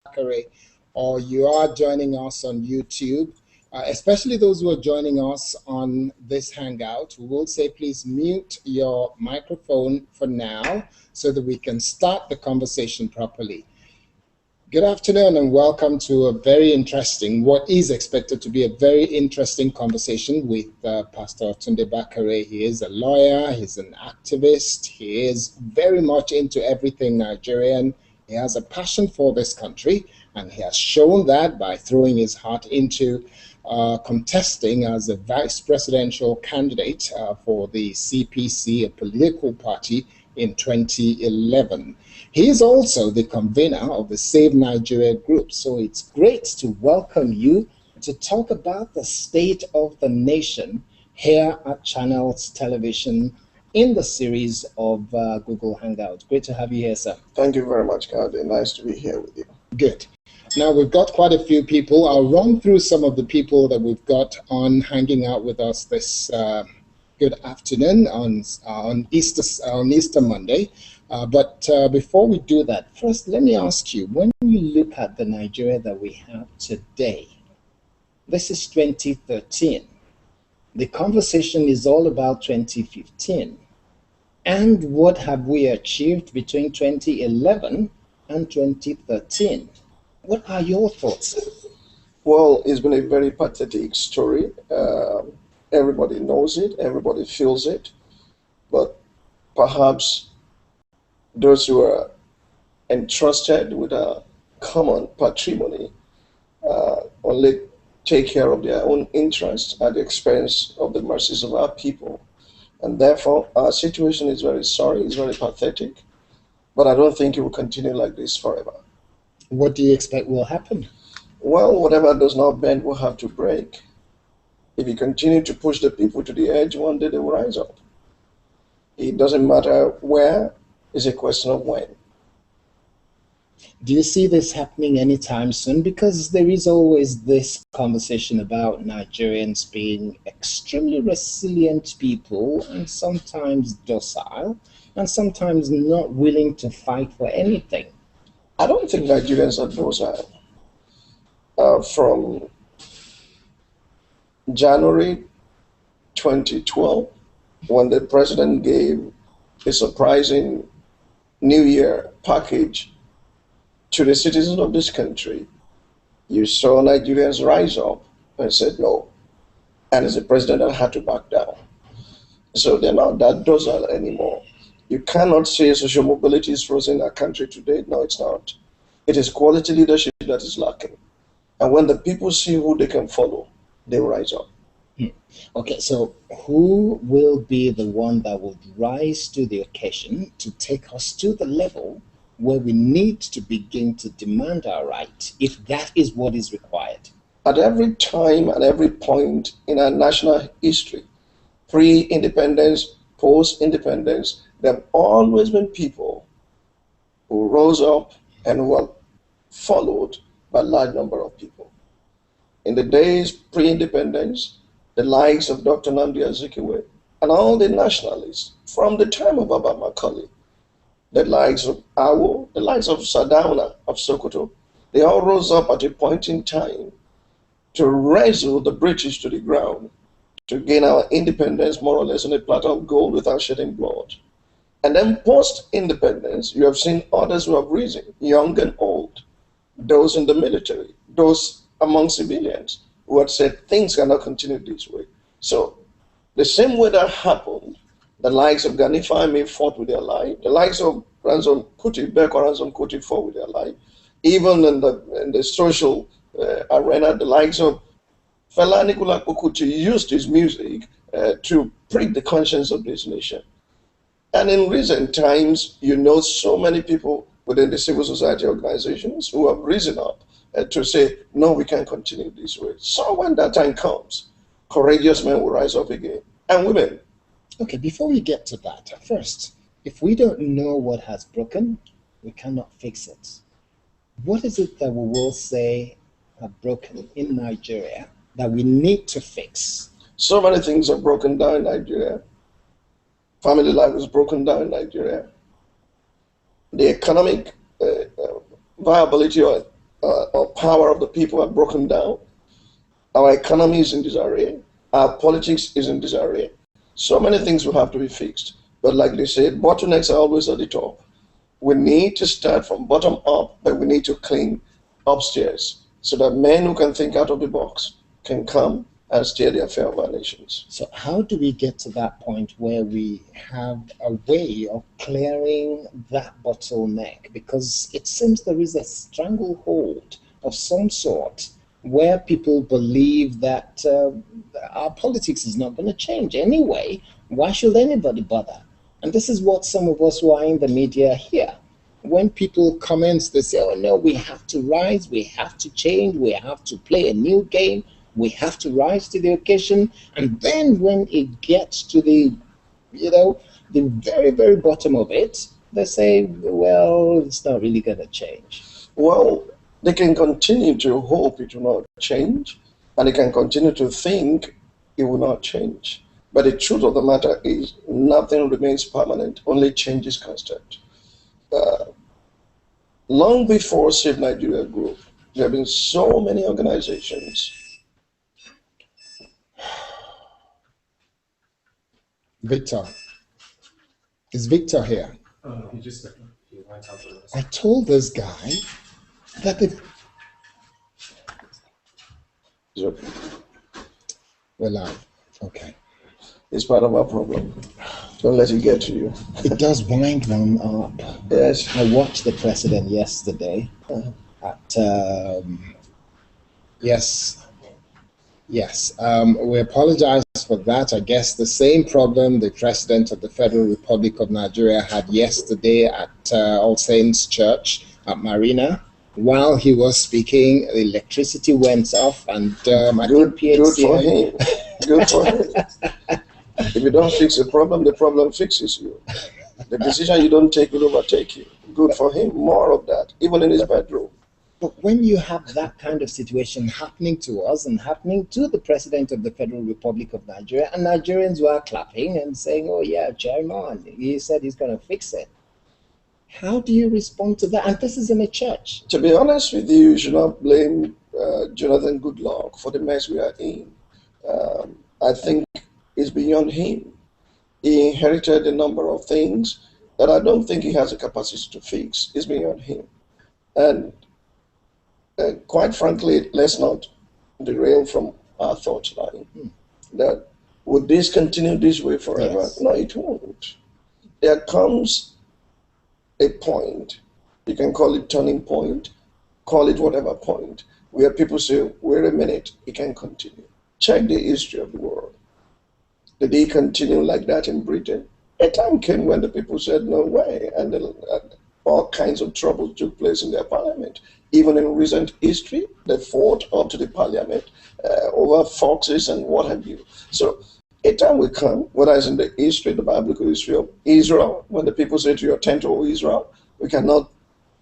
Bakare, or you are joining us on YouTube, especially those who are joining us on this Hangout, we will say please mute your microphone for now so that we can start the conversation properly. Good afternoon and welcome to a very interesting, what is expected to be a very interesting conversation with Pastor Tunde Bakare. He is a lawyer, he's an activist, he is very much into everything Nigerian. He has a passion for this country and he has shown that by throwing his heart into contesting as a vice presidential candidate for the CPC, a political party, in 2011. He is also the convener of the Save Nigeria group. So it's great to welcome you to talk about the state of the nation here at Channels Television in the series of Google Hangouts. Great to have you here, sir. Thank you very much, Calvin. Nice to be here with you. Good. Now, we've got quite a few people. I'll run through some of the people that we've got on hanging out with us this good afternoon on Easter Monday. But before we do that, first, let me ask you, when you look at the Nigeria that we have today, this is 2013. The conversation is all about 2015. And what have we achieved between 2011 and 2013? What are your thoughts? Well, it's been a very pathetic story. Everybody knows it, everybody feels it, but perhaps those who are entrusted with a common patrimony only take care of their own interests at the expense of the mercies of our people. And therefore, our situation is very sorry, it's very pathetic, but I don't think it will continue like this forever. What do you expect will happen? Well, whatever does not bend will have to break. If you continue to push the people to the edge, one day they will rise up. It doesn't matter where, it's a question of when. Do you see this happening anytime soon? Because there is always this conversation about Nigerians being extremely resilient people and sometimes docile and sometimes not willing to fight for anything. I don't think Nigerians are docile. From January 2012, when the president gave a surprising New Year package to the citizens of this country, you saw Nigerians rise up and said no. And it's the president that had to back down. So they're not that docile anymore. You cannot say social mobility is frozen in our country today. No, it's not. It is quality leadership that is lacking. And when the people see who they can follow, they rise up. Okay, so who will be the one that would rise to the occasion to take us to the level where we need to begin to demand our right, if that is what is required? At every time and every point in our national history, pre-independence, post-independence, there have always been people who rose up and who were followed by a large number of people. In the days pre-independence, the likes of Dr. Nnamdi Azikiwe and all the nationalists from the time of Baba Macaulay, the likes of Awo, the likes of Sardauna of Sokoto, they all rose up at a point in time to wrestle the British to the ground, to gain our independence more or less on a platter of gold without shedding blood. And then post-independence, you have seen others who have risen, young and old, those in the military, those among civilians, who had said things cannot continue this way. So the same way that happened, the likes of Gani Fahimi fought with their life, the likes of Ransom Kuti, Beko Ransom Kuti fought with their life, even in the social arena, the likes of Fela Anikulapo Kuti used his music to prick the conscience of this nation. And in recent times, you know so many people within the civil society organizations who have risen up to say, no, we can't continue this way. So when that time comes, courageous men will rise up again, and women. Okay, before we get to that, first, if we don't know what has broken, we cannot fix it. What is it that we will say have broken in Nigeria that we need to fix? So many things are broken down in Nigeria. Family life is broken down in Nigeria. The economic viability or power of the people are broken down. Our economy is in disarray. Our politics is in disarray. So many things will have to be fixed. But like they say, bottlenecks are always at the top. We need to start from bottom up, but we need to clean upstairs so that men who can think out of the box can come and steer the affair of our nations. So, how do we get to that point where we have a way of clearing that bottleneck? Because it seems there is a stranglehold of some sort where people believe that our politics is not going to change anyway. Why should anybody bother? And this is what some of us who are in the media hear. When people comment, they say, oh no, we have to rise, we have to change, we have to play a new game, we have to rise to the occasion. And then when it gets to the very, very bottom of it, they say, well, it's not really going to change. Well, they can continue to hope it will not change, and they can continue to think it will not change. But the truth of the matter is, nothing remains permanent, only change is constant. Uh, Long before Save Nigeria Group, there have been so many organizations. Victor, is Victor here? He just he went out for us. I told this guy that the So we're live. Okay. it's part of our problem. Don't let it get to you. It does wind one up. Yes. I watched the president yesterday at yes, yes. We apologize for that. I guess the same problem the president of the Federal Republic of Nigeria had yesterday at All Saints Church at Marina. While he was speaking, the electricity went off, and I Good, think good for PHCN. him. Good for him. If you don't fix the problem fixes you. The decision you don't take will overtake you. Good for him. More of that, even in his bedroom. But when you have that kind of situation happening to us and happening to the president of the Federal Republic of Nigeria, and Nigerians were clapping and saying, oh yeah, chairman, he said he's going to fix it. How do you respond to that? And this is in a church. To be honest with you, you should not blame Jonathan Goodluck for the mess we are in. I think it's beyond him. He inherited a number of things that I don't think he has the capacity to fix. It's beyond him. And quite frankly, let's not derail from our thought line. That would this continue this way forever? Yes. No, it won't. There comes a point, you can call it turning point, call it whatever point, where people say, wait a minute, it can continue. Check the history of the world. Did it continue like that in Britain? A time came when the people said, no way, and all kinds of troubles took place in their parliament. Even in recent history, they fought up to the parliament over foxes and what have you. So a time will come, whether it's in the history, the biblical history of Israel, when the people say to your tent, oh Israel, we cannot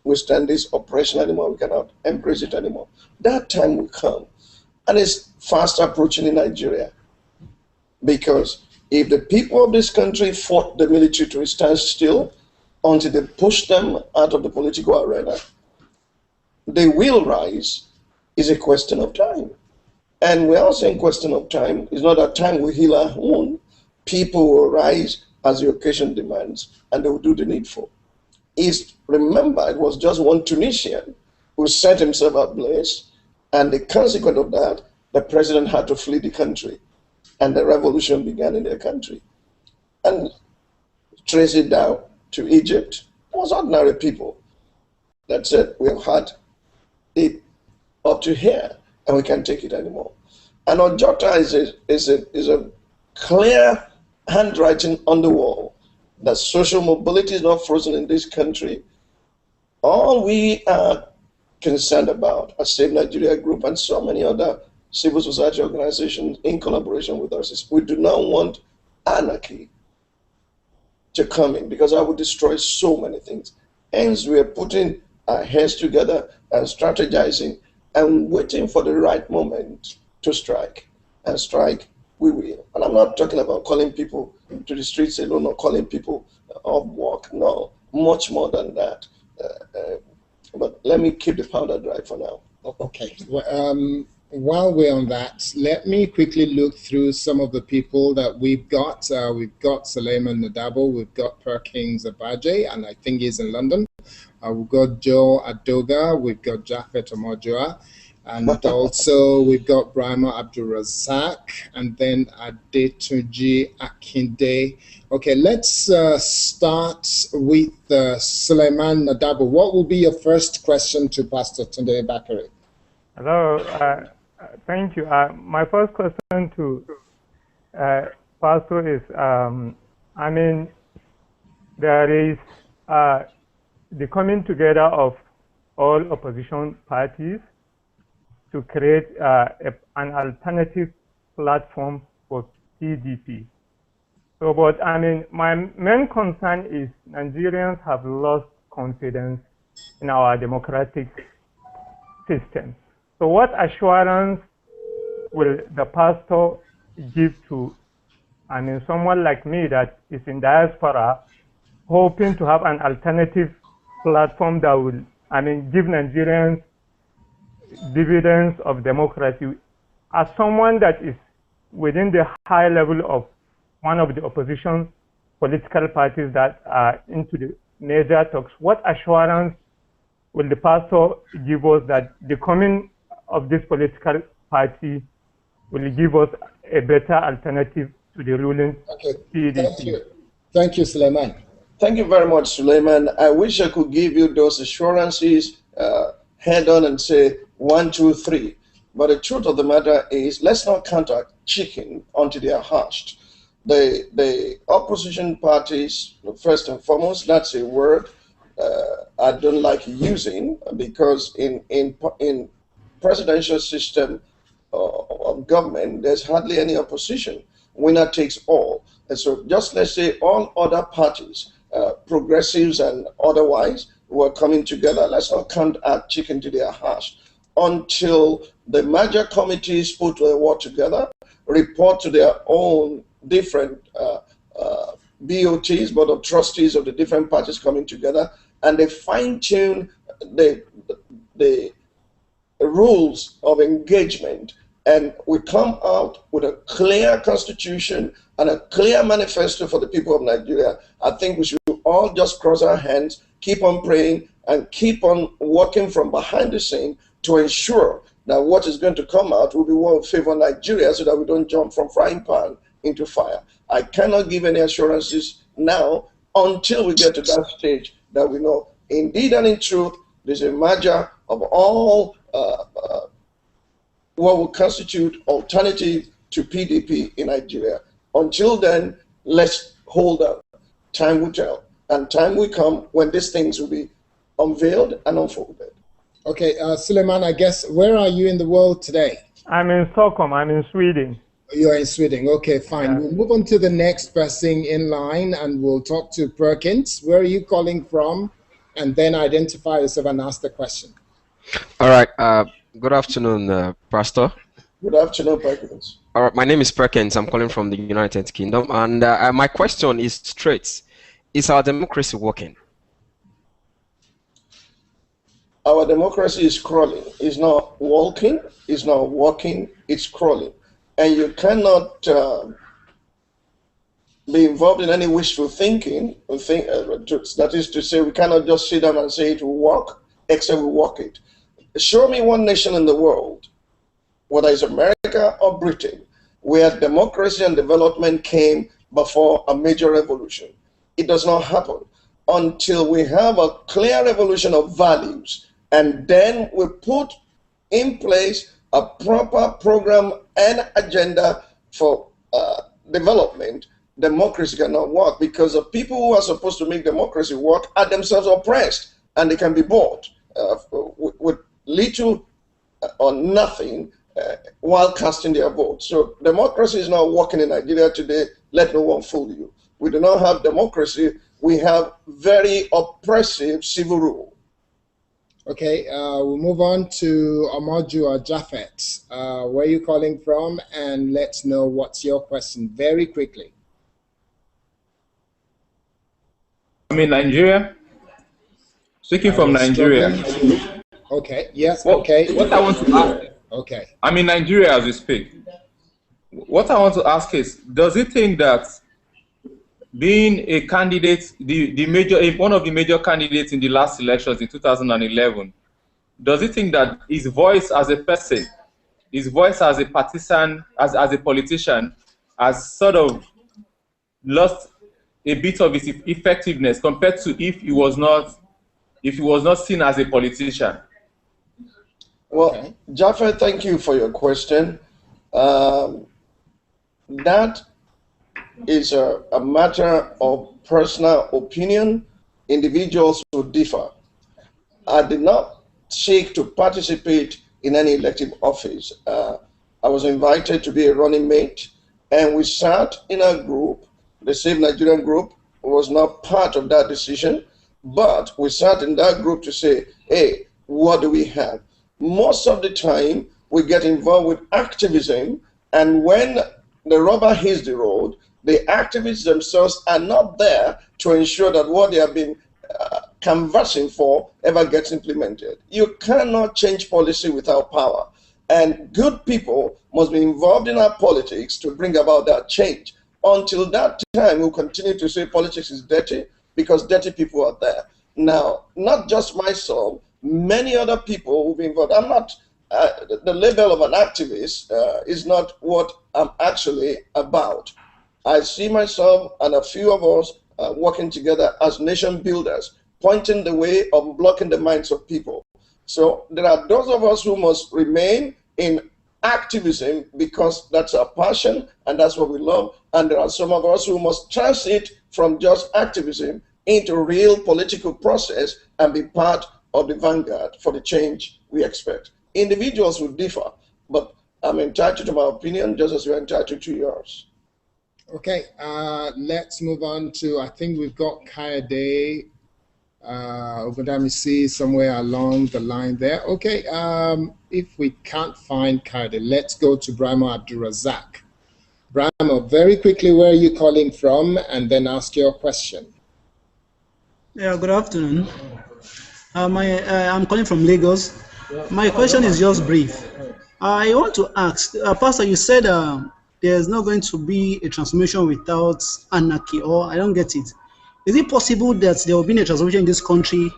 withstand this oppression anymore, we cannot embrace it anymore. That time will come. And it's fast approaching in Nigeria. Because if the people of this country fought the military to stand still until they push them out of the political arena, they will rise. Is a question of time. And we're also in question of time. It's not that time we heal our own. People will rise as the occasion demands, and they will do the needful. Remember, it was just one Tunisian who set himself ablaze, and the consequence of that, the president had to flee the country, and the revolution began in their country. And trace it down to Egypt, it was ordinary people that said, we have had it up to here, and we can't take it anymore. And Ojota is a clear handwriting on the wall that social mobility is not frozen in this country. All we are concerned about as Save Nigeria Group and so many other civil society organizations in collaboration with us is we do not want anarchy to come in because that would destroy so many things. Hence, we are putting our heads together and strategizing and waiting for the right moment to strike. And strike, we will. And I'm not talking about calling people to the streets alone or calling people off work. No, much more than that. But let me keep the powder dry for now. Okay. Well, while we're on that, let me quickly look through some of the people that we've got. We've got Suleiman Nadabo, we've got Perkins Abaje, and I think he's in London. We've got Joe Adoga, we've got Jafet Omojua, and also we've got Brahma Abdul Razak, and then Adetunji Akinde. Okay, let's start with Suleiman Nadabo. What will be your first question to Pastor Tunde Bakare? Hello, thank you. My first question to Pastor is, I mean, there is the coming together of all opposition parties to create an alternative platform for PDP. So, but I mean, my main concern is Nigerians have lost confidence in our democratic system. So what assurance will the pastor give to, I mean, someone like me that is in diaspora, hoping to have an alternative platform that will, I mean, give Nigerians dividends of democracy? As someone that is within the high level of one of the opposition political parties that are into the major talks, what assurance will the pastor give us that the coming of this political party will give us a better alternative to the ruling PDP? Thank you. Thank you, Suleiman. Thank you very much, Suleiman. I wish I could give you those assurances head on and say 1, 2, 3. But the truth of the matter is, let's not count our chicken until they are hatched. The opposition parties, first and foremost, that's a word I don't like using, because in presidential system of government, there's hardly any opposition. Winner takes all. And so just let's say all other parties, progressives and otherwise, who are coming together, let's not count our chicken till they are hatched until the merger committees put their work together, report to their own different BOTs, Board of Trustees of the different parties coming together, and they fine-tune the rules of engagement, and we come out with a clear constitution and a clear manifesto for the people of Nigeria. I think we should all just cross our hands, keep on praying, and keep on working from behind the scene to ensure that what is going to come out will be what will favor Nigeria, so that we don't jump from frying pan into fire. I cannot give any assurances now until we get to that stage that we know indeed and in truth there's a merger of all what will constitute alternative to PDP in Nigeria. Until then, let's hold on. Time will tell, and time will come when these things will be unveiled and unfolded. Okay, Suleiman, I guess, where are you in the world today? I'm in Stockholm. I'm in Sweden. You're in Sweden. Okay, fine. Yeah. We'll move on to the next person in line, and we'll talk to Perkins. Where are you calling from? And then identify yourself and ask the question. All right. Good afternoon, Pastor. Good afternoon, Perkins. All right. My name is Perkins. I'm calling from the United Kingdom, and my question is straight: is our democracy working? Our democracy is crawling. It's not walking. It's not walking. It's crawling. And you cannot be involved in any wishful thinking. That is to say, we cannot just sit down and say it will work, except we walk it. Show me one nation in the world, whether it's America or Britain, where democracy and development came before a major revolution. It does not happen until we have a clear revolution of values, and then we put in place a proper program and agenda for development. Democracy cannot work because the people who are supposed to make democracy work are themselves oppressed, and they can be bought with little or nothing while casting their vote. So democracy is not working in Nigeria today. Let no one fool you. We do not have democracy. We have very oppressive civil rule. Okay, we'll move on to Omojua Jafet. Where are you calling from? And let's know what's your question very quickly. I'm in Nigeria. Speaking from You're Nigeria. struggling. Okay. Yes. What, Okay. what I want to ask, Okay. I'm in Nigeria as we speak. What I want to ask is, does he think that being a candidate, one of the major candidates in the last elections in 2011, does he think that his voice as a person, his voice as a partisan, as a politician, has sort of lost a bit of its effectiveness compared to if he was not seen as a politician? Well, Okay. Jaffer, thank you for your question. That is a matter of personal opinion. Individuals will differ. I did not seek to participate in any elective office. I was invited to be a running mate, and we sat in a group. The Save Nigerian group was not part of that decision, but we sat in that group to say, hey, what do we have? Most of the time, we get involved with activism, and when the rubber hits the road, the activists themselves are not there to ensure that what they have been canvassing for ever gets implemented. You cannot change policy without power. And good people must be involved in our politics to bring about that change. Until that time, we'll continue to say politics is dirty because dirty people are there. Now, not just myself, many other people will be involved. I'm not, the label of an activist is not what I'm actually about. I see myself and a few of us working together as nation builders, pointing the way of blocking the minds of people. So there are those of us who must remain in activism because that's our passion and that's what we love. And there are some of us who must transit from just activism into real political process and be part of the vanguard for the change we expect. Individuals will differ, but I'm entitled to my opinion just as you're entitled to yours. Okay, let's move on to, I think we've got Kayode Ogunamisi somewhere along the line there. Okay, if we can't find Kayode, let's go to Brahma Abdurazak. Brahma, very quickly, where are you calling from? And then ask your question. Yeah, good afternoon. I'm calling from Lagos. My question is just brief. I want to ask, Pastor, you said there's not going to be a transformation without anarchy, or I don't get it. Is it possible that there will be a transformation in this country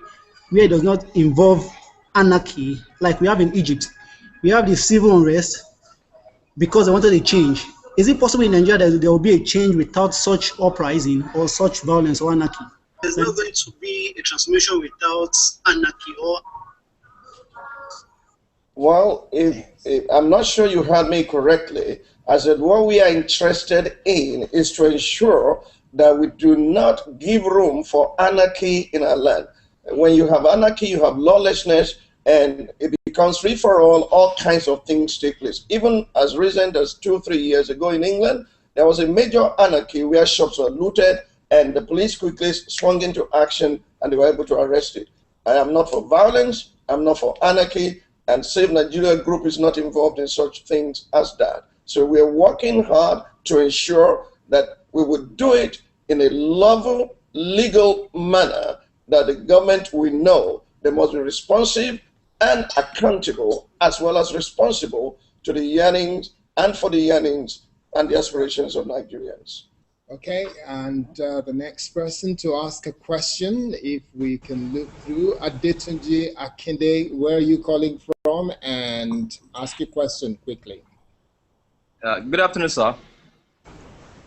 where it does not involve anarchy, like we have in Egypt? We have the civil unrest because they wanted a change. Is it possible in Nigeria that there will be a change without such uprising or such violence or anarchy? There's not going to be a transformation without anarchy or... Well, if I'm not sure you heard me correctly. I said what we are interested in is to ensure that we do not give room for anarchy in our land. When you have anarchy, you have lawlessness, and it becomes free for all kinds of things take place. Even as recent as 2-3 years ago in England, there was a major anarchy where shops were looted, and the police quickly swung into action, and they were able to arrest it. I am not for violence, I'm not for anarchy, and Save Nigeria Group is not involved in such things as that. So we are working hard to ensure that we would do it in a lawful, legal manner that the government will know they must be responsive and accountable, as well as responsible to the yearnings and for the yearnings and the aspirations of Nigerians. Okay, and the next person to ask a question, if we can look through, Adetunji Akinde, where are you calling from? And ask your question quickly. Good afternoon, sir.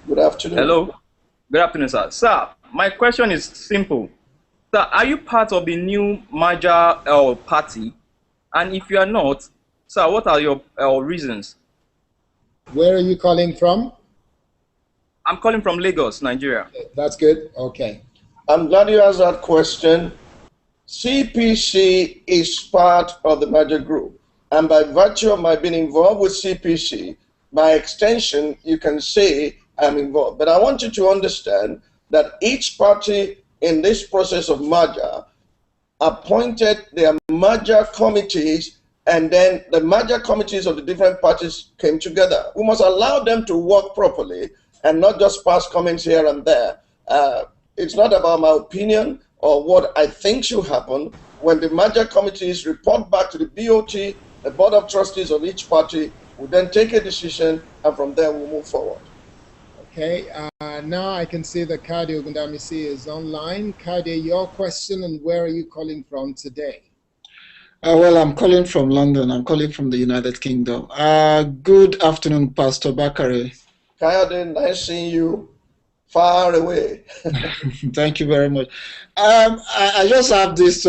Good afternoon. Hello. Good afternoon, sir. Sir, my question is simple. Sir, are you part of the new merger party? And if you are not, sir, what are your reasons? Where are you calling from? I'm calling from Lagos, Nigeria. That's good. Okay. I'm glad you asked that question. CPC is part of the merger group. And by virtue of my being involved with CPC, by extension, you can say I'm involved. But I want you to understand that each party in this process of merger appointed their merger committees, and then the merger committees of the different parties came together. We must allow them to work properly and not just pass comments here and there. It's not about my opinion or what I think should happen when the merger committees report back to the BOT, the Board of Trustees of each party, will then take a decision, and from there we'll move forward. Okay, now I can see that Kade Ogundamisi is online. Kade, your question, and where are you calling from today? Well, I'm calling from London. I'm calling from the United Kingdom. Good afternoon, Pastor Bakare. Kayode, nice seeing you far away. Thank you very much. I just have this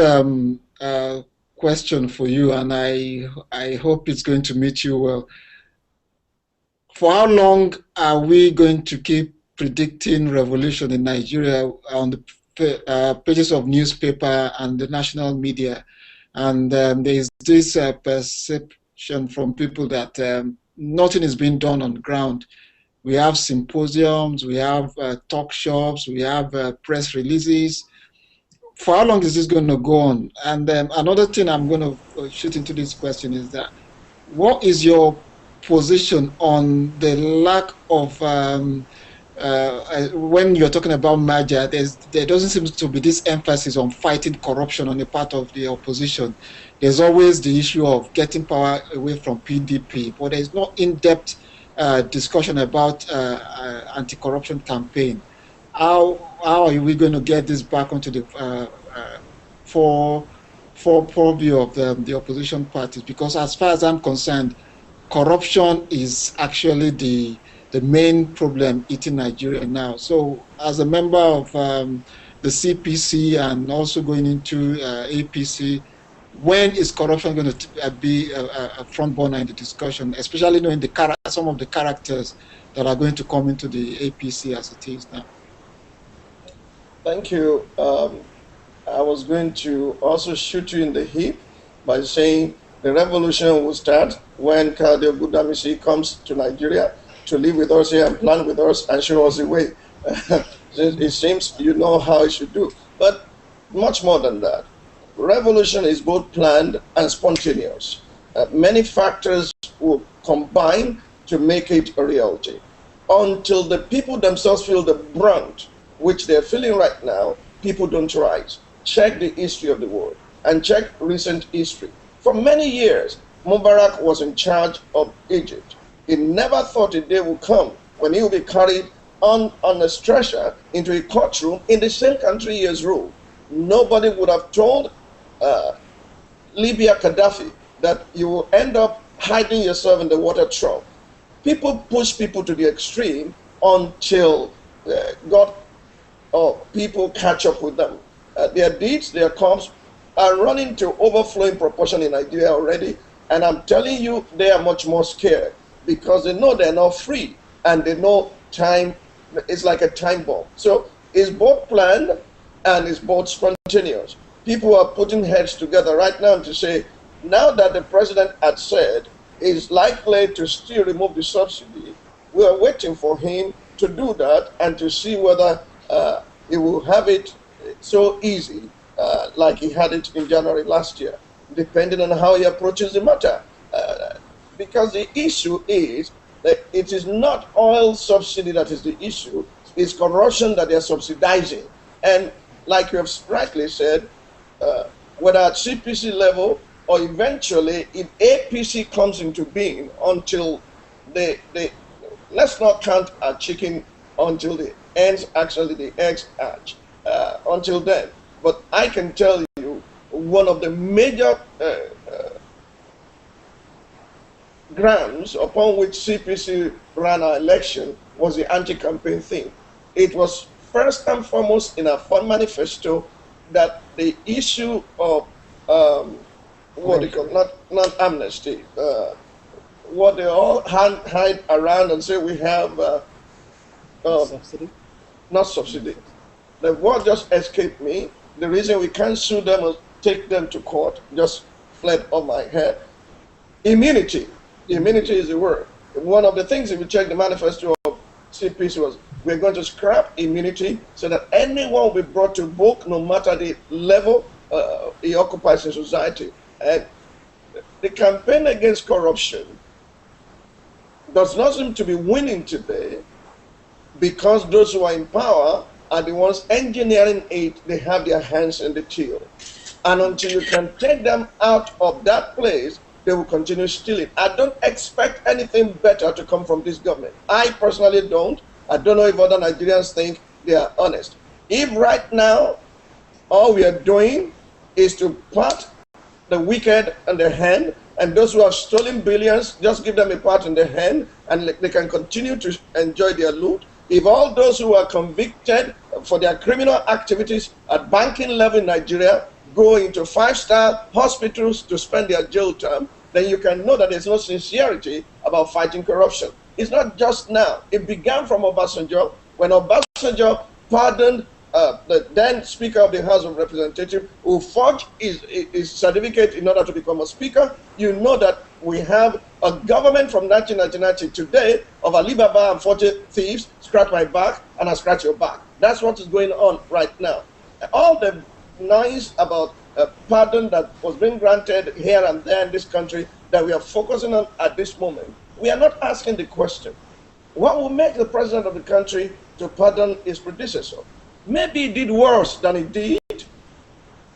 question for you, and I hope it's going to meet you well. For how long are we going to keep predicting revolution in Nigeria on the pages of newspaper and the national media? And there is this perception from people that nothing is being done on the ground. We have symposiums, we have talk shops, we have press releases. For how long is this going to go on? And another thing I'm going to shoot into this question is that what is your position on the lack of when you're talking about merger, there doesn't seem to be this emphasis on fighting corruption on the part of the opposition. There's always the issue of getting power away from PDP, but there's no in-depth discussion about anti-corruption campaign. How are we going to get this back onto the purview of the opposition parties? Because as far as I'm concerned, corruption is actually the main problem eating Nigeria now. So as a member of the CPC and also going into APC, when is corruption going to be a front burner in the discussion, especially knowing some of the characters that are going to come into the APC as it is now? Thank you. I was going to also shoot you in the hip by saying the revolution will start when Kade Ogundamisi comes to Nigeria to live with us here and plan with us and show us the way. It seems you know how it should do. But much more than that. Revolution is both planned and spontaneous. Many factors will combine to make it a reality. Until the people themselves feel the brunt, which they're feeling right now, people don't rise. Check the history of the world and check recent history. For many years, Mubarak was in charge of Egypt. He never thought a day would come when he would be carried on a stretcher into a courtroom in the same country he has ruled. Nobody would have told Libya Gaddafi that you will end up hiding yourself in the water trough. People push people to the extreme until God or people catch up with them. Their deeds, their comes are running to overflowing proportion in Nigeria already. And I'm telling you, they are much more scared because they know they're not free and they know time, it's like a time bomb. So it's both planned and it's both spontaneous. People are putting heads together right now to say, now that the president had said is likely to still remove the subsidy, we are waiting for him to do that and to see whether he will have it so easy like he had it in January last year, depending on how he approaches the matter. Because the issue is that it is not oil subsidy that is the issue, it's corruption that they are subsidizing. And like you have rightly said, whether at CPC level or eventually if APC comes into being until let's not count our chicken until the ends, actually the eggs hatch, until then. But I can tell you one of the major grounds upon which CPC ran our election was the anti-campaign thing. It was first and foremost in our fund manifesto that the issue of what they call not amnesty, what they all hide around and say we have subsidy, not subsidy. The word just escaped me. The reason we can't sue them or take them to court just fled off my head. Immunity. Immunity is the word. One of the things, if you check the manifesto of CPC, was we're going to scrap immunity so that anyone will be brought to book no matter the level he occupies in society. And the campaign against corruption does not seem to be winning today because those who are in power are the ones engineering it. They have their hands in the till. And until you can take them out of that place, they will continue stealing. I don't expect anything better to come from this government. I personally don't. I don't know if other Nigerians think they are honest. If right now all we are doing is to pat the wicked on the hand, and those who have stolen billions, just give them a pat in the hand, and they can continue to enjoy their loot. If all those who are convicted for their criminal activities at banking level in Nigeria go into 5-star hospitals to spend their jail term, then you can know that there's no sincerity about fighting corruption. It's not just now. It began from Obasanjo, when Obasanjo pardoned the then Speaker of the House of Representatives, who forged his certificate in order to become a speaker. You know that we have a government from 1999 to today of Alibaba and 40 thieves, scratch my back and I scratch your back. That's what is going on right now. All the noise about pardon that was being granted here and there in this country that we are focusing on at this moment, we are not asking the question, what will make the president of the country to pardon his predecessor? Maybe he did worse than he did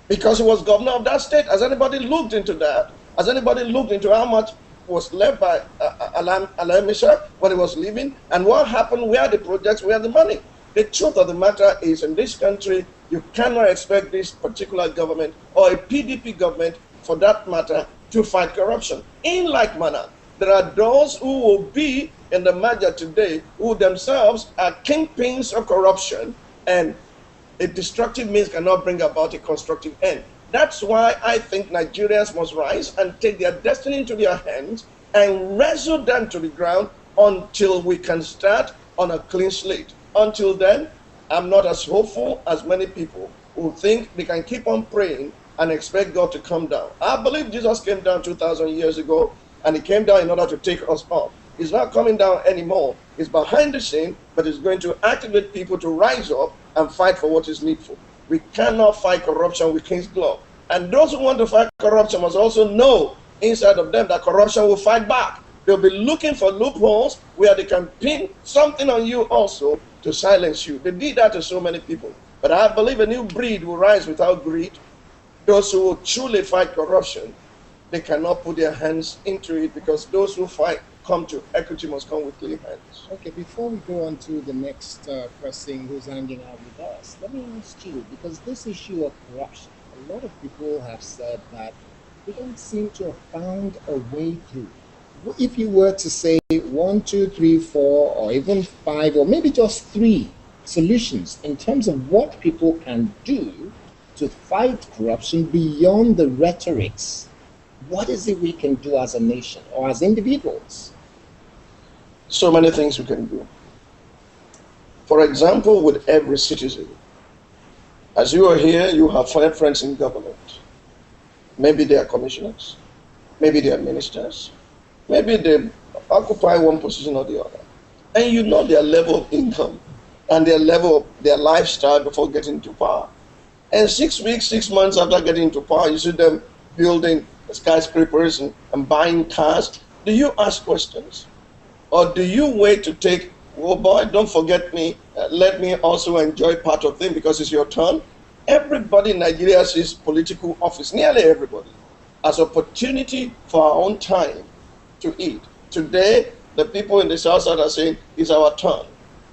because he was governor of that state. Has anybody looked into that? Has anybody looked into how much was left by Alain Michel when he was leaving? And what happened? Where are the projects? Where are the money? The truth of the matter is, in this country, you cannot expect this particular government or a PDP government, for that matter, to fight corruption. In like manner, there are those who will be in the merger today who themselves are kingpins of corruption, and a destructive means cannot bring about a constructive end. That's why I think Nigerians must rise and take their destiny into their hands and wrestle them to the ground until we can start on a clean slate. Until then, I'm not as hopeful as many people who think they can keep on praying and expect God to come down. I believe Jesus came down 2,000 years ago, and he came down in order to take us up. He's not coming down anymore. He's behind the scene, but he's going to activate people to rise up and fight for what is needful. We cannot fight corruption with king's glove. And those who want to fight corruption must also know inside of them that corruption will fight back. They'll be looking for loopholes where they can pin something on you also to silence you. They did that to so many people. But I believe a new breed will rise without greed. Those who will truly fight corruption, they cannot put their hands into it, because those who fight come to equity must come with clean hands. Okay, before we go on to the next person who's hanging out with us, let me ask you, because this issue of corruption, a lot of people have said that they don't seem to have found a way through. If you were to say 1, 2, 3, 4, or even 5, or maybe just 3 solutions in terms of what people can do to fight corruption beyond the rhetorics, what is it we can do as a nation or as individuals? So many things we can do. For example, with every citizen. As you are here, you have 5 friends in government. Maybe they are commissioners. Maybe they are ministers. Maybe they occupy one position or the other. And you know their level of income and their level of their lifestyle before getting into power. And 6 weeks, 6 months after getting into power, you see them building skyscrapers and buying cars. Do you ask questions? Or do you wait to take, oh boy, don't forget me, let me also enjoy part of them because it's your turn? Everybody in Nigeria sees political office, nearly everybody, as opportunity for our own time to eat. Today, the people in the South Side are saying, it's our turn.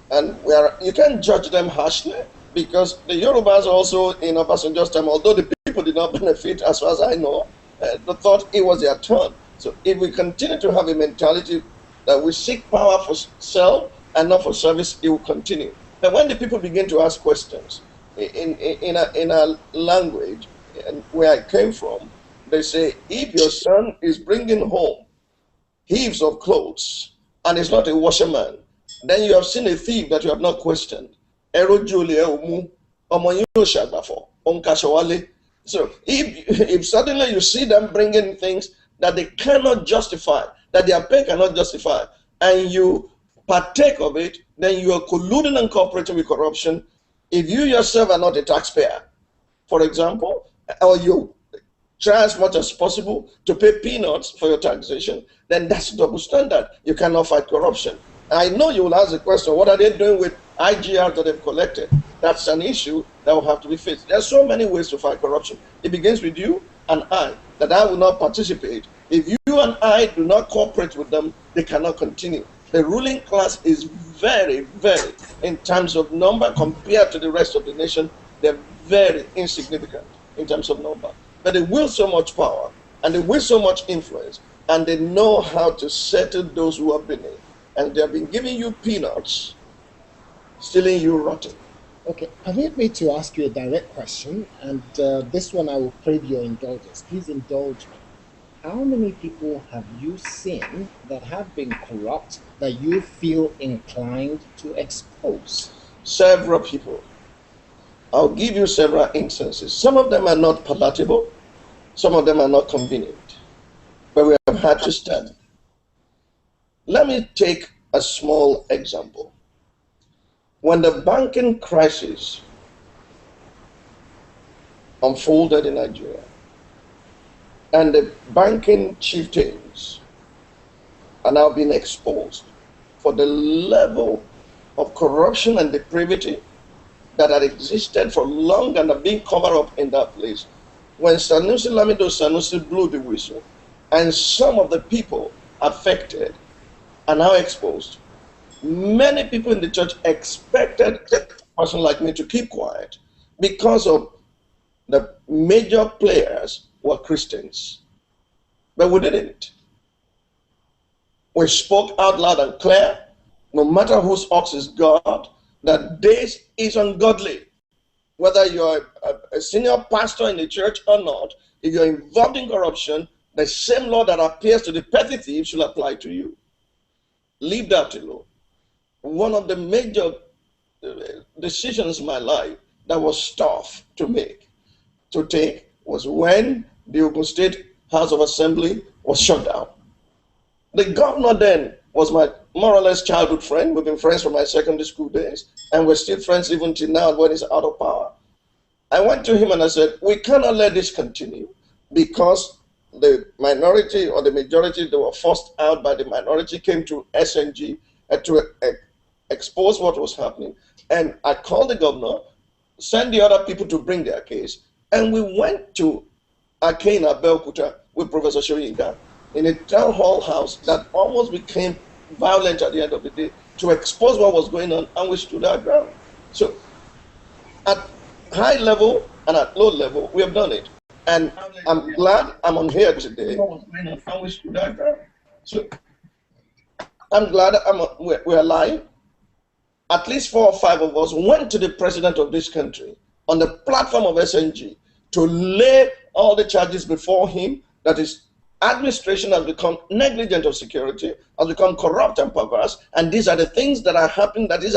And you can't judge them harshly, because the Yorubas also in Obasanjo's time, although the people did not benefit as far as I know, they thought it was their turn. So if we continue to have a mentality that we seek power for self and not for service, it will continue. But when the people begin to ask questions in a language where I came from, they say, if your son is bringing home heaps of clothes and is not a washerman, then you have seen a thief that you have not questioned. So if suddenly you see them bringing things that they cannot justify, that their pay cannot justify, and you partake of it, then you are colluding and cooperating with corruption. If you yourself are not a taxpayer, for example, or you try as much as possible to pay peanuts for your taxation, then that's double standard. You cannot fight corruption. I know you will ask the question, what are they doing with IGR that they've collected. That's an issue that will have to be faced. There are so many ways to fight corruption. It begins with you and I, that I will not participate. If you and I do not cooperate with them, they cannot continue. The ruling class is very, very, in terms of number compared to the rest of the nation, they're very insignificant in terms of number. But they wield so much power and they wield so much influence, and they know how to settle those who are beneath. And they have been giving you peanuts, stealing you rotten. Okay, permit me to ask you a direct question, and this one I will crave your indulgence. Please indulge me. How many people have you seen that have been corrupt that you feel inclined to expose? Several people. I'll give you several instances. Some of them are not palatable, some of them are not convenient, but we have had to stand. Let me take a small example. When the banking crisis unfolded in Nigeria, and the banking chieftains are now being exposed for the level of corruption and depravity that had existed for long and are being covered up in that place. When Sanusi Lamido Sanusi blew the whistle, and some of the people affected are now exposed, many people in the church expected a person like me to keep quiet because of the major players were Christians. But we didn't. We spoke out loud and clear, no matter whose ox is God, that this is ungodly. Whether you're a senior pastor in the church or not, if you're involved in corruption, the same law that appears to the petty thief should apply to you. Leave that alone. One of the major decisions in my life that was tough to take, was when the Ogun State House of Assembly was shut down. The governor then was my more or less childhood friend. We've been friends from my secondary school days, and we're still friends even till now when he's out of power. I went to him and I said, we cannot let this continue, because the minority or the majority that were forced out by the minority came to SNG to expose what was happening. And I called the governor, sent the other people to bring their case, and we went to Akena Belkuta with Professor Shoyinka in a town hall house that almost became violent at the end of the day to expose what was going on, and we stood our ground. So at high level and at low level, we have done it. And I'm glad I'm on here today. And we stood our ground. So I'm glad we're alive. At least 4 or 5 of us went to the president of this country on the platform of SNG to lay all the charges before him that his administration has become negligent of security, has become corrupt and perverse, and these are the things that are happening, that is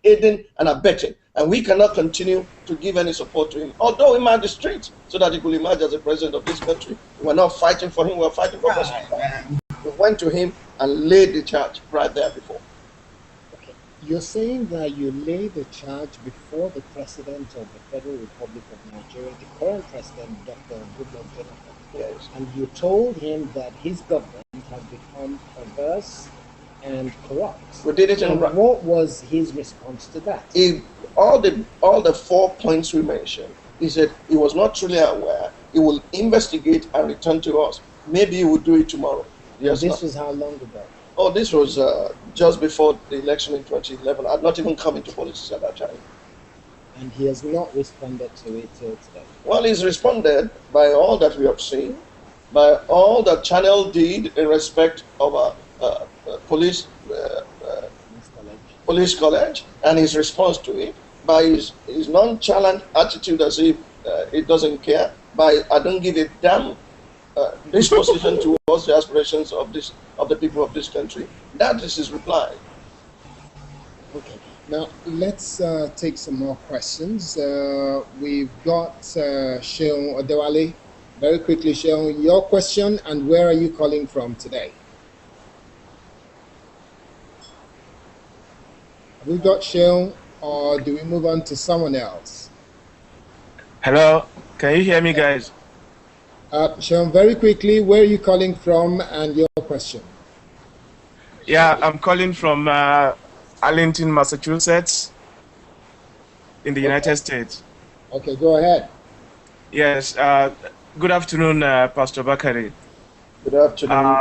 aiding and abetting, and we cannot continue to give any support to him, although he might be streets so that he could emerge as the president of this country. We're not fighting for him, we're fighting for us. We went to him and laid the charge right there before. You're saying that you laid the charge before the President of the Federal Republic of Nigeria, the current President, Dr. Goodluck Jonathan. Yes. And you told him that his government had become perverse and corrupt. We did it in. What was his response to that? All the 4 points we mentioned, he said he was not truly aware. He will investigate and return to us. Maybe he will do it tomorrow. Yes. This was how long ago? Oh, this was just before the election in 2011. I had not even come into politics at that time. And he has not responded to it till today? Well, he's responded by all that we have seen, by all that Channel did in respect of police college, and his response to it, by his nonchalant attitude as if it doesn't care, by I don't give a damn disposition towards the aspirations of the people of this country. That is his reply. Okay. Now let's take some more questions. We've got Sheon Odewale. Very quickly, Sheon, your question, and where are you calling from today? Have we got Sheon, or do we move on to someone else? Hello, can you hear me, guys? Sheon, very quickly, where are you calling from and your question? Yeah, I'm calling from Arlington, Massachusetts, in the United States. Okay, go ahead. Yes. Good afternoon, Pastor Bakare. Good afternoon.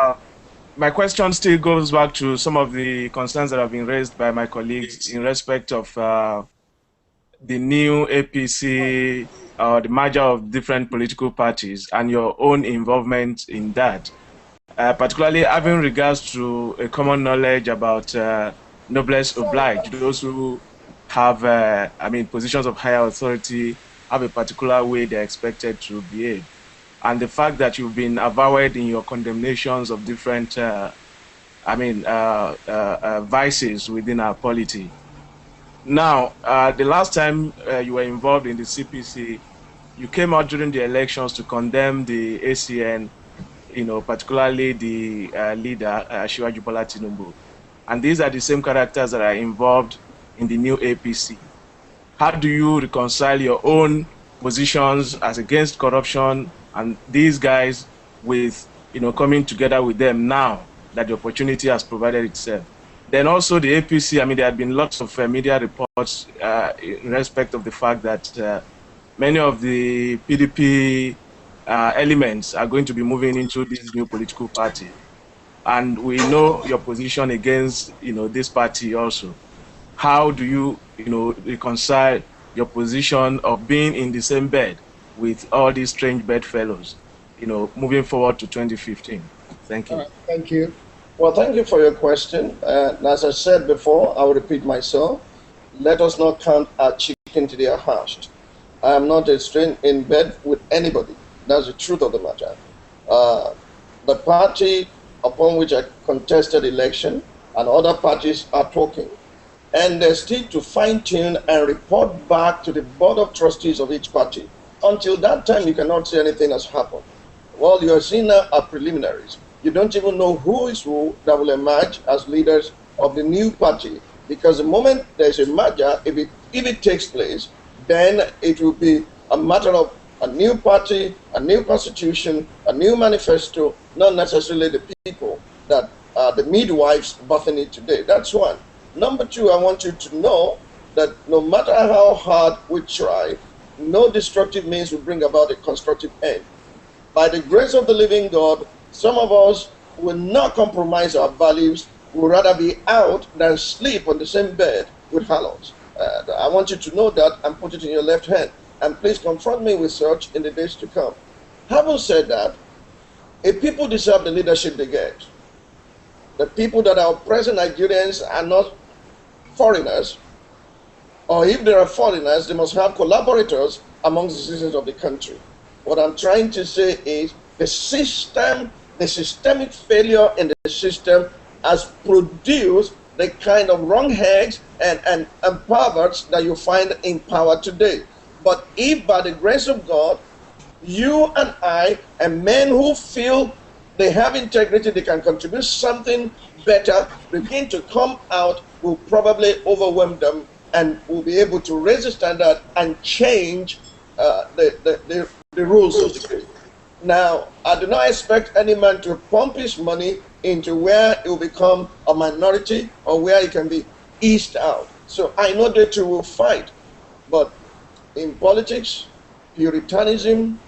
My question still goes back to some of the concerns that have been raised by my colleagues in respect of the new APC or the merger of different political parties and your own involvement in that, particularly having regards to a common knowledge about noblesse oblige, those who have, positions of higher authority have a particular way they're expected to behave. And the fact that you've been avowed in your condemnations of different, vices within our polity. Now, the last time you were involved in the CPC, you came out during the elections to condemn the ACN, particularly the leader, Shivaji Bola Tinubu. And these are the same characters that are involved in the new APC. How do you reconcile your own positions as against corruption and these guys with, coming together with them now that the opportunity has provided itself? Then also the APC, there have been lots of media reports in respect of the fact that many of the PDP elements are going to be moving into this new political party. And we know your position against, this party also. How do you, reconcile your position of being in the same bed with all these strange bedfellows, moving forward to 2015? Thank you. Thank you. Well, thank you for your question. As I said before, I will repeat myself. Let us not count our chicken till they are hatched. I am not a stranger in bed with anybody. That's the truth of the matter. The party upon which I contested election and other parties are talking. And they still to fine-tune and report back to the board of trustees of each party. Until that time, you cannot say anything has happened. What you are seeing now are preliminaries. You don't even know who is who that will emerge as leaders of the new party. Because the moment there's a merger, if it takes place, then it will be a matter of a new party, a new constitution, a new manifesto, not necessarily the people that are the midwives birthing it today. That's one. Number two, I want you to know that no matter how hard we try, no destructive means will bring about a constructive end. By the grace of the living God, some of us will not compromise our values, will rather be out than sleep on the same bed with harlots. I want you to know that and put it in your left hand. And please confront me with such in the days to come. Having said that, if people deserve the leadership they get, the people that are oppressing Nigerians are not foreigners, or if there are foreigners, they must have collaborators amongst the citizens of the country. What I'm trying to say is the systemic failure in the system has produced the kind of wrong heads and perverts that you find in power today. But if by the grace of God, you and I, and men who feel they have integrity, they can contribute something better, begin to come out, will probably overwhelm them and will be able to raise the standard and change the rules of the game. Now, I do not expect any man to pump his money into where it will become a minority or where it can be eased out. So I know they too will fight. But in politics, Puritanism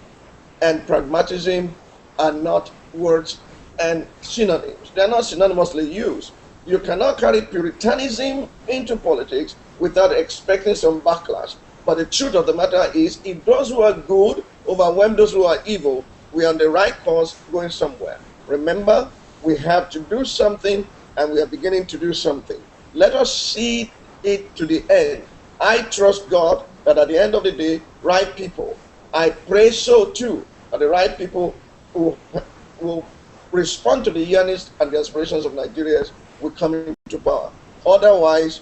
and pragmatism are not words and synonyms. They are not synonymously used. You cannot carry Puritanism into politics without expecting some backlash. But the truth of the matter is, if those who are good overwhelm those who are evil, we are on the right course going somewhere. Remember, we have to do something, and we are beginning to do something. Let us see it to the end. I trust God that at the end of the day, right people, I pray so too, that the right people who will respond to the yearnings and the aspirations of Nigerians will come into power. Otherwise,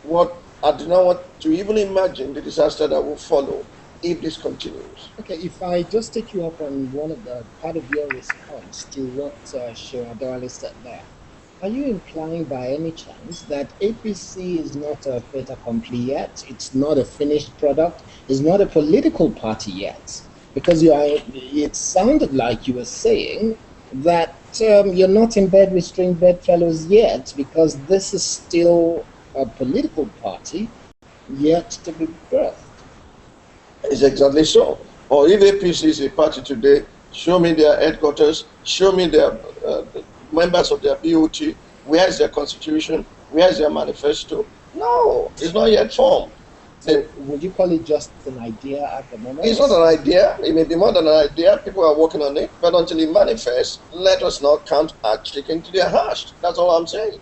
what I do not want to even imagine the disaster that will follow if this continues. Okay, if I just take you up on one of the part of your response to what Shiradali said there, are you implying by any chance that APC is not a fait accompli yet? It's not a finished product? It's not a political party yet? Because it sounded like you were saying that you're not in bed with strange bedfellows yet, because this is still a political party yet to be birthed. It's exactly so. Or if APC is a party today, show me their headquarters, show me their members of their BOT, where is their constitution, where is their manifesto? No, it's not yet formed. So would you call it just an idea at the moment? It's not an idea. It may be more than an idea. People are working on it. But until it manifests, let us not count our chicken till they're hatched. That's all I'm saying.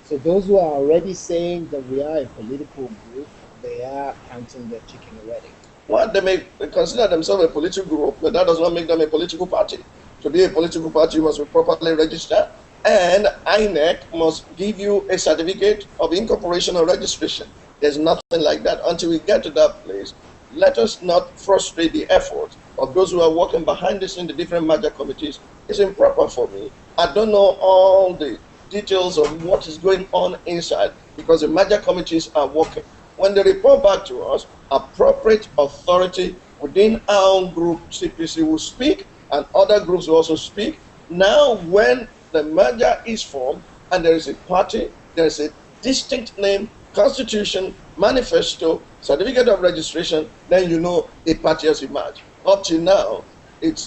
So those who are already saying that we are a political group, they are counting their chicken already. Well, they may consider themselves a political group, but that does not make them a political party. To be a political party, you must be properly registered, and INEC must give you a certificate of incorporation or registration. There's nothing like that. Until we get to that place, let us not frustrate the effort of those who are working behind this in the different merger committees. It's improper for me. I don't know all the details of what is going on inside, because the merger committees are working. When they report back to us, appropriate authority within our own group, CPC, will speak, and other groups will also speak. Now, when the merger is formed and there is a party, there is a distinct name, constitution, manifesto, certificate of registration, then you know a party has emerged. Up till now, it's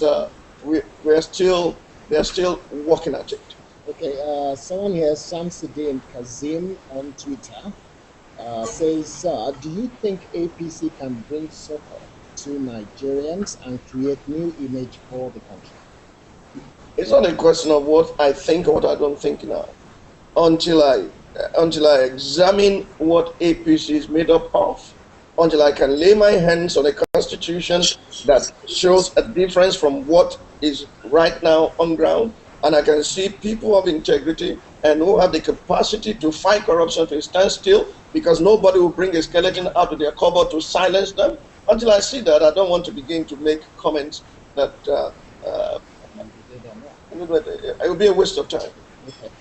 they're still working at it. Okay, someone here, Samsuddin Kazim on Twitter, says, do you think APC can bring soccer to Nigerians and create new image for the country? It's not a question of what I think or what I don't think now. Until I examine what APC is made up of, until I can lay my hands on a constitution that shows a difference from what is right now on ground, and I can see people of integrity and who have the capacity to fight corruption to stand still, because nobody will bring a skeleton out of their cupboard to silence them. Until I see that, I don't want to begin to make comments that it will be a waste of time. Okay.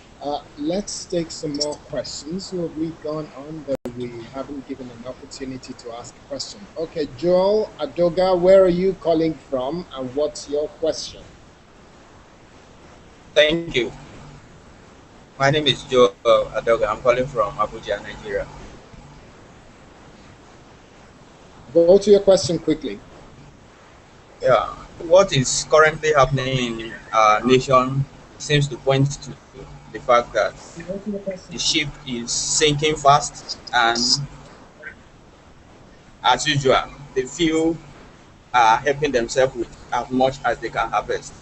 Let's take some more questions. So we've gone on, but we haven't given an opportunity to ask a question. Okay, Joel Adoga, where are you calling from, and what's your question? Thank you. My name is Joel Adoga. I'm calling from Abuja, Nigeria. Go to your question quickly. Yeah. What is currently happening in our nation seems to point to the fact that the ship is sinking fast, and as usual, the few are helping themselves with as much as they can harvest.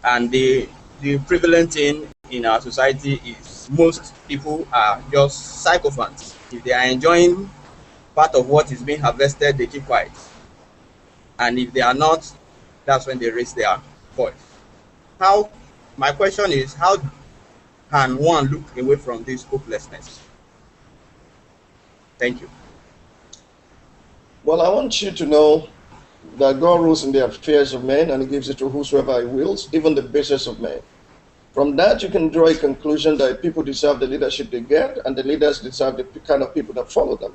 And the prevalent thing in our society is most people are just sycophants. If they are enjoying part of what is being harvested, they keep quiet. And if they are not, that's when they raise their voice. My question is, how can one look away from this hopelessness? Thank you. Well, I want you to know that God rules in the affairs of men, and he gives it to whosoever he wills, even the basest of men. From that, you can draw a conclusion that people deserve the leadership they get, and the leaders deserve the kind of people that follow them.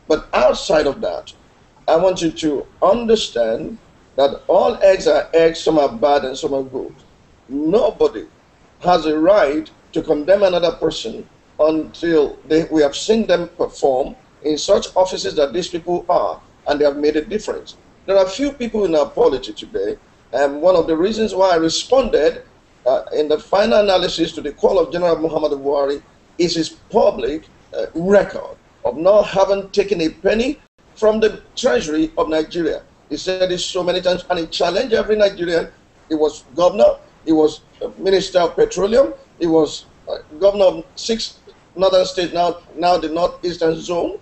But outside of that, I want you to understand that all eggs are eggs, some are bad and some are good. Nobody has a right to condemn another person until we have seen them perform in such offices that these people are, and they have made a difference. There are few people in our polity today, and one of the reasons why I responded in the final analysis to the call of General Muhammadu Buhari is his public record of not having taken a penny from the treasury of Nigeria. He said this so many times, and he challenged every Nigerian. He was governor, he was minister of petroleum, he was governor of 6 northern states, now the northeastern zone,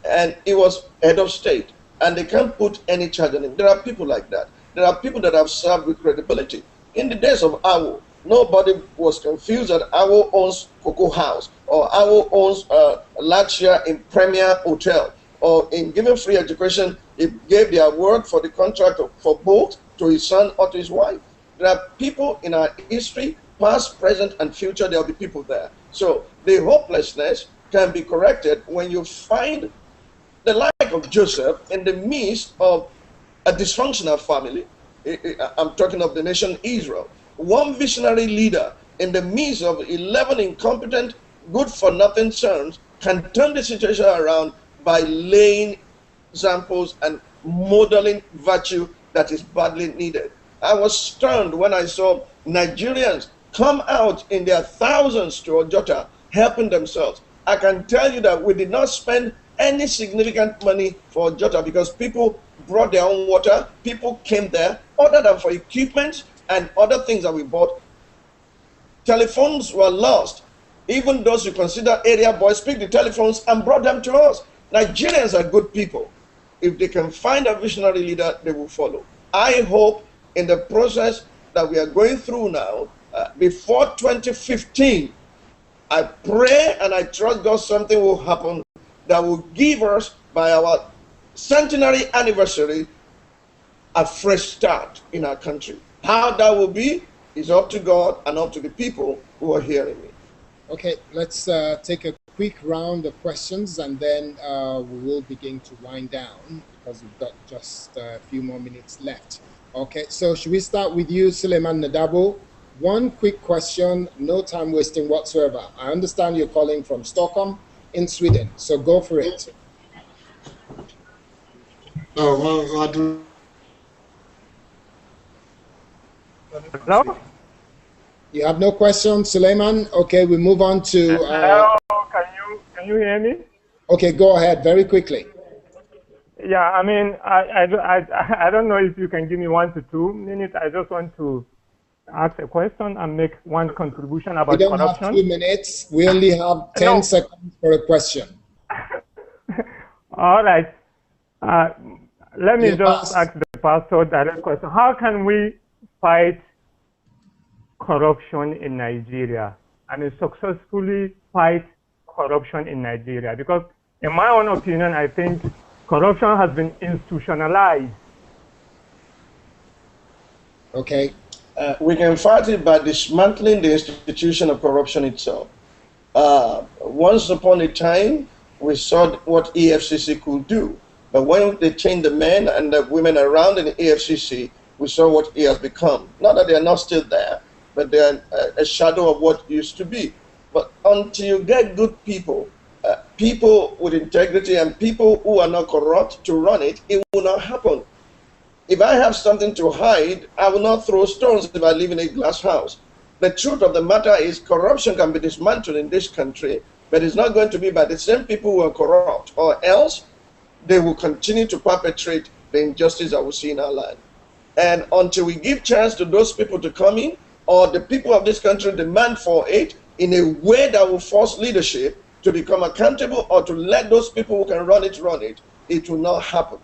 and he was head of state, and they can't put any charge on him. There are people like that. There are people that have served with credibility. In the days of Awo, nobody was confused that Awo owns Cocoa House, or Awo owns a large share in Premier Hotel, or in giving free education, he gave their word for the contract for both to his son or to his wife. There are people in our history, past, present, and future. There will be people there. So the hopelessness can be corrected when you find the like of Joseph in the midst of a dysfunctional family, I'm talking of the nation Israel. One visionary leader in the midst of 11 incompetent, good-for-nothing sons can turn the situation around by laying examples and modeling virtue that is badly needed. I was stunned when I saw Nigerians come out in their thousands to Ojota helping themselves. I can tell you that we did not spend any significant money for Ojota because people brought their own water, people came there, other than for equipment and other things that we bought. Telephones were lost. Even those who consider area boys picked the telephones and brought them to us. Nigerians are good people. If they can find a visionary leader, they will follow. I hope in the process that we are going through now, before 2015, I pray and I trust God something will happen that will give us, by our centenary anniversary, a fresh start in our country. How that will be is up to God and up to the people who are hearing me. Okay, let's take a quick round of questions and then we will begin to wind down because we've got just a few more minutes left. Okay, so should we start with you, Suleiman Nadabo? One quick question, no time wasting whatsoever. I understand you're calling from Stockholm in Sweden, so go for it. Oh, Hello? You have no questions, Suleiman? Okay, we move on to... Hello, can you hear me? Okay, go ahead, very quickly. Yeah, I mean, I don't know if you can give me 1 to 2 minutes. I just want to ask a question and make one contribution about corruption. We don't have 2 minutes. We only have 10 seconds for a question. All right. Let me just ask the pastor a direct question. How can we fight corruption in Nigeria? I mean, successfully fight corruption in Nigeria? Because in my own opinion, I think corruption has been institutionalized. Okay. We can fight it by dismantling the institution of corruption itself. Once upon a time, we saw what EFCC could do. But when they changed the men and the women around in the EFCC, we saw what it has become. Not that they are not still there, but they are a shadow of what used to be. But until you get good people, people with integrity and people who are not corrupt to run it, it will not happen. If I have something to hide, I will not throw stones if I live in a glass house. The truth of the matter is corruption can be dismantled in this country, but it's not going to be by the same people who are corrupt, or else they will continue to perpetrate the injustice that we see in our land. And until we give chance to those people to come in, or the people of this country demand for it in a way that will force leadership to become accountable or to let those people who can run it, it will not happen.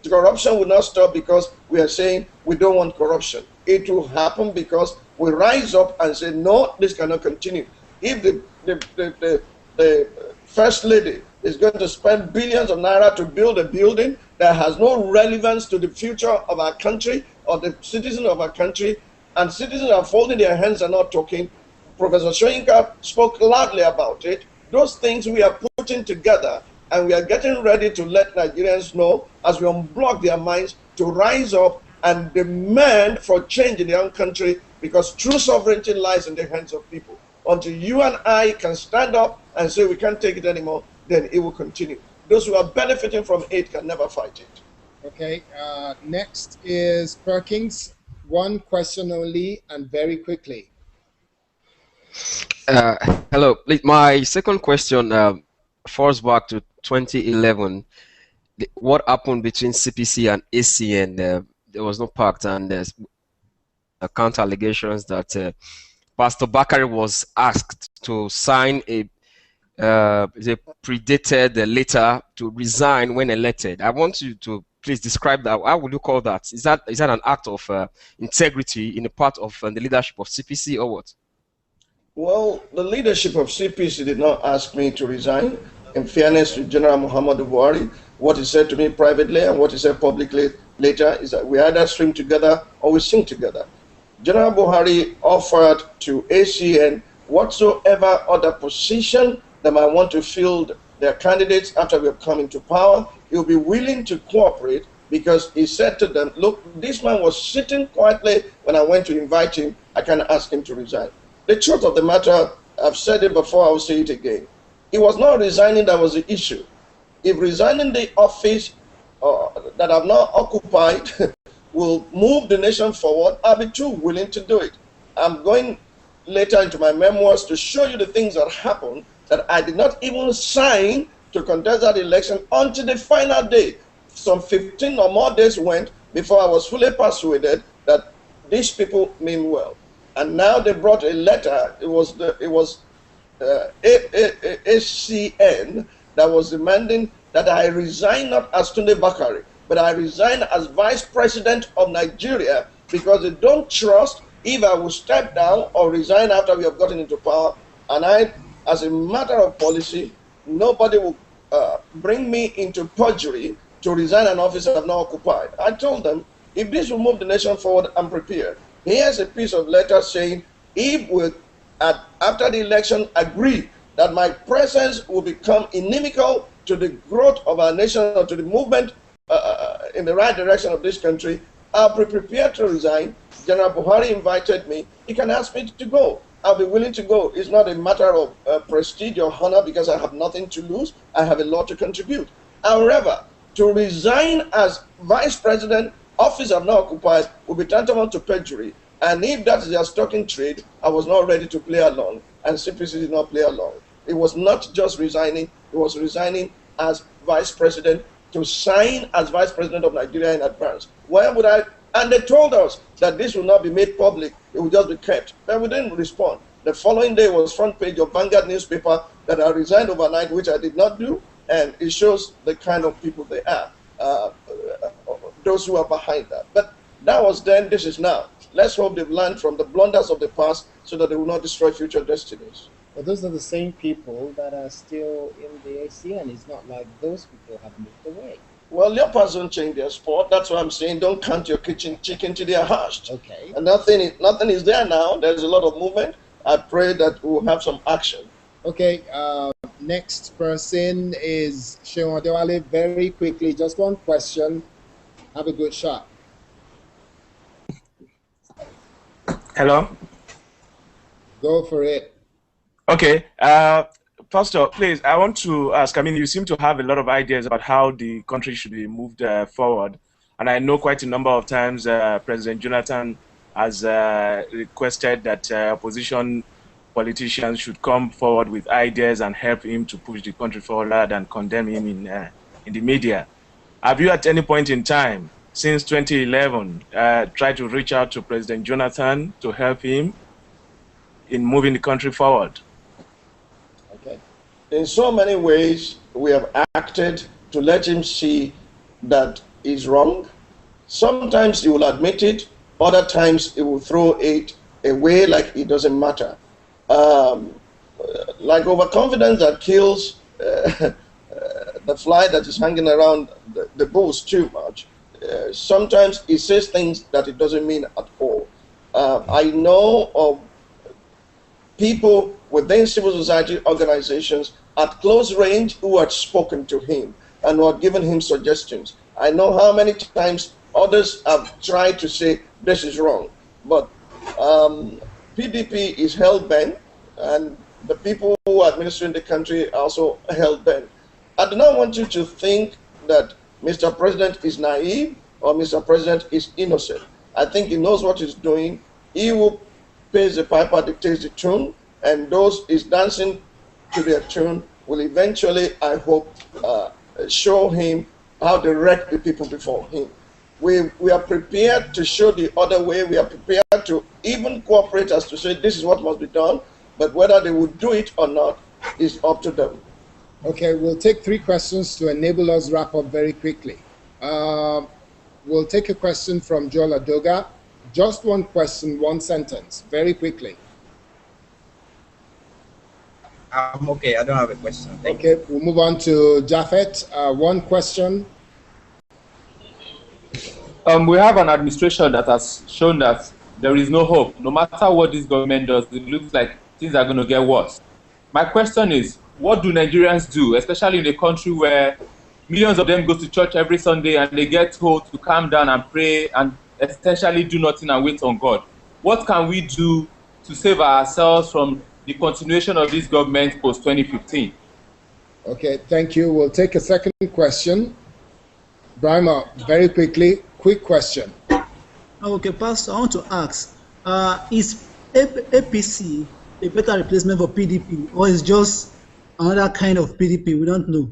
The corruption will not stop because we are saying we don't want corruption. It will happen because we rise up and say, no, this cannot continue. If the First Lady is going to spend billions of naira to build a building that has no relevance to the future of our country or the citizens of our country, and citizens are folding their hands and not talking, Professor Soyinka spoke loudly about it. Those things we are putting together, and we are getting ready to let Nigerians know, as we unblock their minds, to rise up and demand for change in their own country, because true sovereignty lies in the hands of people. Until you and I can stand up and say we can't take it anymore, then it will continue. Those who are benefiting from it can never fight it. Okay, next is Perkins. One question only and very quickly. Hello. My second question falls back to 2011. What happened between CPC and ACN? There was no pact, and there's counter allegations that Pastor Bakare was asked to sign a predated letter to resign when elected. I want you to please describe that. How would you call that? Is that an act of integrity in the part of the leadership of CPC, or what? Well, the leadership of CPC did not ask me to resign. In fairness to General Muhammadu Buhari, what he said to me privately and what he said publicly later is that we either swim together or we sink together. General Buhari offered to ACN whatsoever other position that might want to field their candidates after we have come into power. He will be willing to cooperate because he said to them, look, this man was sitting quietly when I went to invite him. I can ask him to resign. The truth of the matter, I've said it before, I'll say it again. It was not resigning that was the issue. If resigning the office that I've now occupied will move the nation forward, I'll be too willing to do it. I'm going later into my memoirs to show you the things that happened that I did not even sign to contest that election until the final day. Some 15 or more days went before I was fully persuaded that these people mean well. And now they brought a letter. It was ACN that was demanding that I resign not as Tunde Bakare, but I resign as Vice President of Nigeria because they don't trust if I will step down or resign after we have gotten into power. And I, as a matter of policy, nobody will bring me into perjury to resign an office I've now occupied. I told them, if this will move the nation forward, I'm prepared. Here's a piece of letter saying, if we, after the election, agree that my presence will become inimical to the growth of our nation or to the movement in the right direction of this country, I'll be prepared to resign. General Buhari invited me. He can ask me to go. I'll be willing to go. It's not a matter of prestige or honor because I have nothing to lose. I have a lot to contribute. However, to resign as vice president, office I've now occupied, will be tantamount to perjury. And if that is their stock in trade, I was not ready to play along. And CPC did not play along. It was not just resigning, it was resigning as vice president to sign as vice president of Nigeria in advance. Why would I? And they told us that this will not be made public, it will just be kept. But we didn't respond. The following day was front page of Vanguard newspaper that I resigned overnight, which I did not do, and it shows the kind of people they are, those who are behind that. But that was then, this is now. Let's hope they've learned from the blunders of the past so that they will not destroy future destinies. But those are the same people that are still in the ACN. It's not like those people have moved away. Well, leopards don't change their sport. That's what I'm saying. Don't count your kitchen chicken till they're hatched. Okay. And nothing is there now. There's a lot of movement. I pray that we'll have some action. Okay. Next person is Sheon Adewale. Very quickly, just one question. Have a good shot. Hello. Go for it. Okay. Pastor, please, I want to ask, I mean, you seem to have a lot of ideas about how the country should be moved forward. And I know quite a number of times President Jonathan has requested that opposition politicians should come forward with ideas and help him to push the country forward rather than condemn him in the media. Have you at any point in time, since 2011, tried to reach out to President Jonathan to help him in moving the country forward? Okay. In so many ways, we have acted to let him see that he's wrong. Sometimes he will admit it, other times he will throw it away like it doesn't matter. Like overconfidence that kills the fly that is hanging around the bulls too much. Sometimes he says things that it doesn't mean at all. I know of people within civil society organizations at close range who had spoken to him and who had given him suggestions. I know how many times others have tried to say this is wrong, but PDP is hell-bent, and the people who are administering the country are also hell-bent. I do not want you to think that Mr. President is naive or Mr. President is innocent. I think he knows what he's doing. He who pays the piper dictates the tune, and those is dancing to their tune will eventually, I hope, show him how to wreck the people before him. We are prepared to show the other way. We are prepared to even cooperate as to say this is what must be done, but whether they will do it or not is up to them. Okay, we'll take 3 questions to enable us wrap up very quickly. We'll take a question from Joel Adoga. Just one question, one sentence, very quickly. I'm okay. I don't have a question. Okay, we'll move on to Japhet. One question. We have an administration that has shown that there is no hope. No matter what this government does, it looks like things are going to get worse. My question is, what do Nigerians do, especially in a country where millions of them go to church every Sunday and they get told to calm down and pray and essentially do nothing and wait on God. What can we do to save ourselves from the continuation of this government post 2015? Okay, thank you. We'll take a second question. Brahma, very quickly, quick question. Okay, Pastor, I want to ask, is APC a better replacement for PDP, or is just another kind of PDP? We don't know.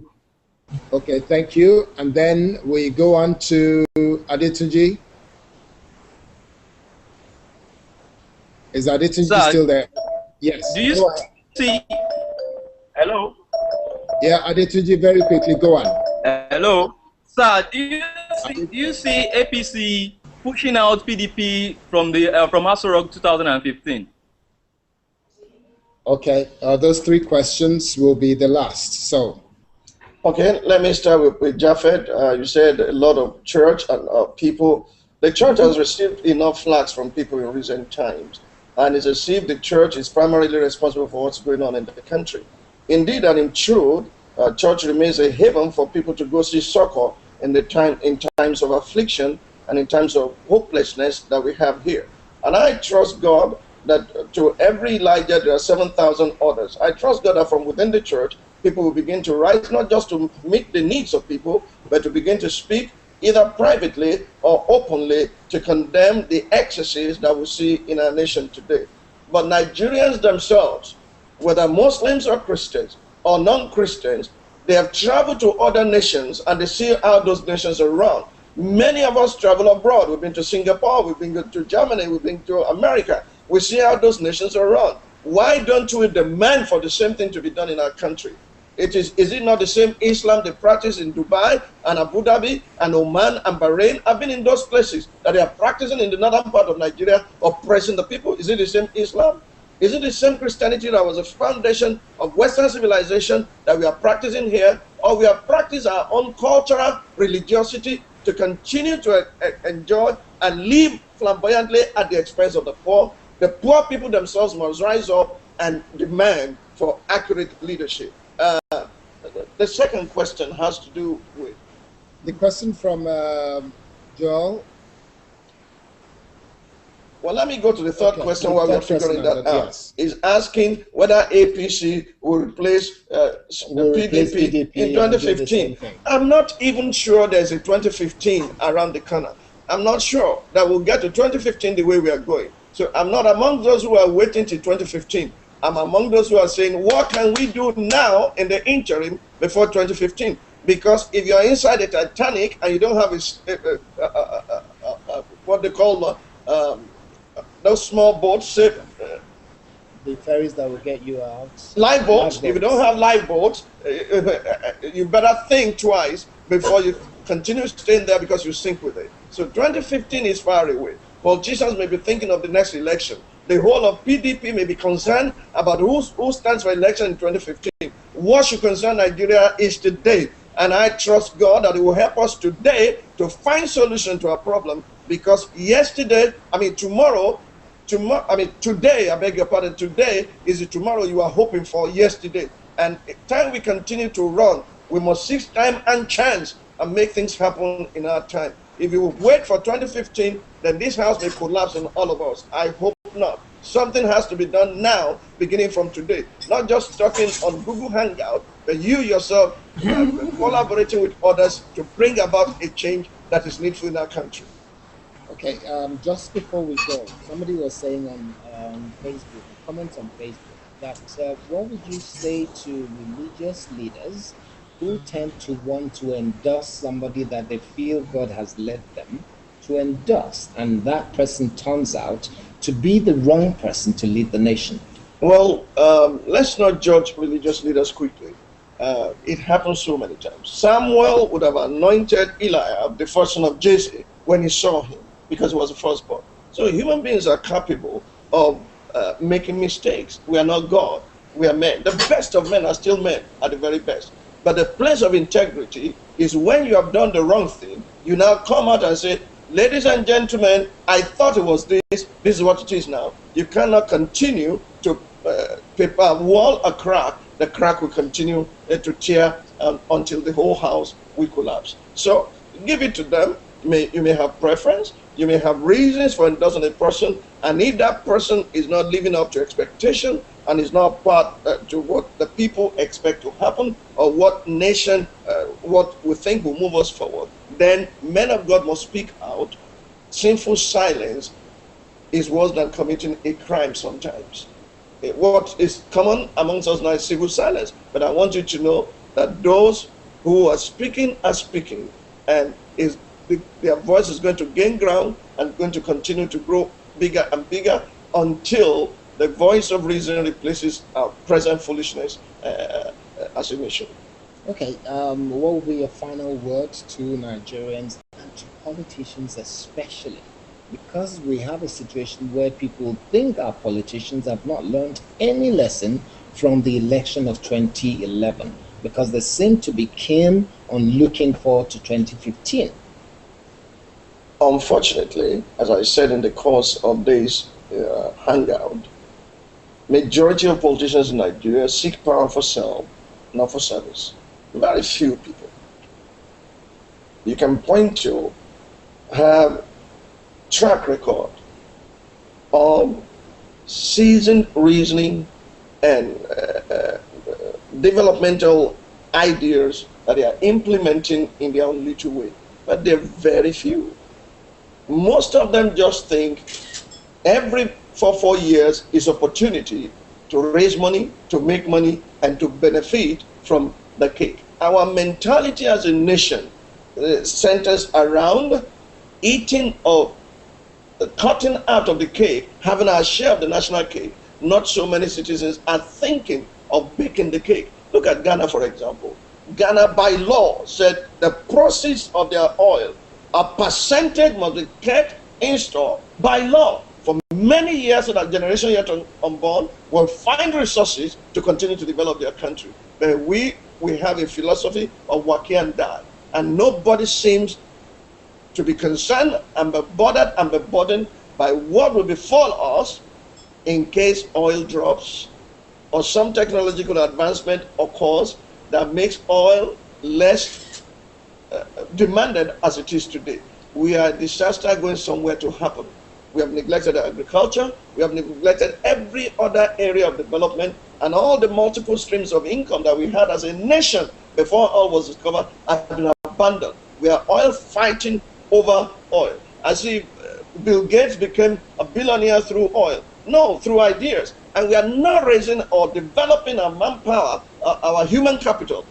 Okay, thank you. And then we go on to Adetunji. Is Adetunji still there? Yes. Do you see? Hello? Yeah, Adetunji, very quickly, go on. Hello? Sir, do you see APC pushing out PDP from the from Aso 2015? Okay, those three questions will be the last. So, okay, let me start with Japheth. You said a lot of church and people. The church has received enough flags from people in recent times, and it's as if the church is primarily responsible for what's going on in the country. Indeed and in truth, church remains a haven for people to go see succor in times of affliction and in times of hopelessness that we have here. And I trust God that to every Elijah there are 7,000 others. I trust God that from within the church, people will begin to rise, not just to meet the needs of people, but to begin to speak either privately or openly to condemn the excesses that we see in our nation today. But Nigerians themselves, whether Muslims or Christians or non-Christians, they have traveled to other nations and they see how those nations are run. Many of us travel abroad. We've been to Singapore, we've been to Germany, we've been to America. We see how those nations are run. Why don't we demand for the same thing to be done in our country? Is it not the same Islam they practice in Dubai and Abu Dhabi and Oman and Bahrain? I've been in those places that they are practicing in the northern part of Nigeria, oppressing the people. Is it the same Islam? Is it the same Christianity that was a foundation of Western civilization that we are practicing here? Or we have practiced our own cultural religiosity to continue to enjoy and live flamboyantly at the expense of the poor? The poor people themselves must rise up and demand for accurate leadership. The second question has to do with the question from Joel. Well, let me go to the third question while we're figuring that out. Yes. Is asking whether APC will replace PDP in 2015. I'm not even sure there's a 2015 around the corner. I'm not sure that we'll get to 2015 the way we are going. So I'm not among those who are waiting till 2015. I'm among those who are saying, what can we do now in the interim before 2015? Because if you're inside the Titanic and you don't have what they call those small boats, the ferries that will get you out. Lifeboats. If you don't have lifeboats, you better think twice before you continue staying there because you sink with it. So 2015 is far away. Politicians may be thinking of the next election. The whole of PDP may be concerned about who stands for election in 2015. What should concern Nigeria is today. And I trust God that He will help us today to find solution to our problem. Because today, I beg your pardon, today is the tomorrow you are hoping for yesterday. And time we continue to run, we must seize time and chance and make things happen in our time. If you wait for 2015, then this house may collapse on all of us. I hope not. Something has to be done now, beginning from today. Not just talking on Google Hangout, but you yourself collaborating with others to bring about a change that is needful in our country. Okay, just before we go, somebody was saying on Facebook, comments on Facebook, that what would you say to religious leaders who tend to want to endorse somebody that they feel God has led them to endorse, and that person turns out to be the wrong person to lead the nation? Well, let's not judge religious leaders quickly. It happens so many times. Samuel would have anointed Eliab, the first son of Jesse, when he saw him, because he was the firstborn. So human beings are capable of making mistakes. We are not God. We are men. The best of men are still men at the very best. But the place of integrity is when you have done the wrong thing, you now come out and say, ladies and gentlemen, I thought it was this. This is what it is now. You cannot continue to paper wall a crack. The crack will continue to tear until the whole house we collapse. So give it to them. You may have preference, you may have reasons for endorsing a person, and if that person is not living up to expectation and is not part to what the people expect to happen or what nation, what we think will move us forward, then men of God must speak out. Sinful silence is worse than committing a crime sometimes. What is common amongst us now is civil silence, but I want you to know that those who are speaking, and their voice is going to gain ground and going to continue to grow bigger and bigger until the voice of reason replaces our present foolishness as a nation. Okay, what will be your final words to Nigerians and to politicians especially? Because we have a situation where people think our politicians have not learned any lesson from the election of 2011 because they seem to be keen on looking forward to 2015. Unfortunately, as I said in the course of this hangout, majority of politicians in Nigeria seek power for self, not for service. Very few people you can point to have track record of seasoned reasoning and developmental ideas that they are implementing in their own little way. But they're very few. Most of them just think every 4 years is opportunity to raise money, to make money, and to benefit from the cake. Our mentality as a nation centers around eating or cutting out of the cake, having our share of the national cake. Not so many citizens are thinking of baking the cake. Look at Ghana, for example. Ghana, by law, said the proceeds of their oil, a percentage must be kept in store by law for many years, so that generation yet unborn will find resources to continue to develop their country. But we have a philosophy of work and die, and nobody seems to be concerned and be bothered and be burdened by what will befall us in case oil drops or some technological advancement occurs that makes oil less demanded as it is today. We are a disaster going somewhere to happen. We have neglected agriculture, we have neglected every other area of development, and all the multiple streams of income that we had as a nation before oil was discovered have been abandoned. We are oil fighting over oil. As if Bill Gates became a billionaire through oil. No, through ideas. And we are not raising or developing our manpower, our human capital.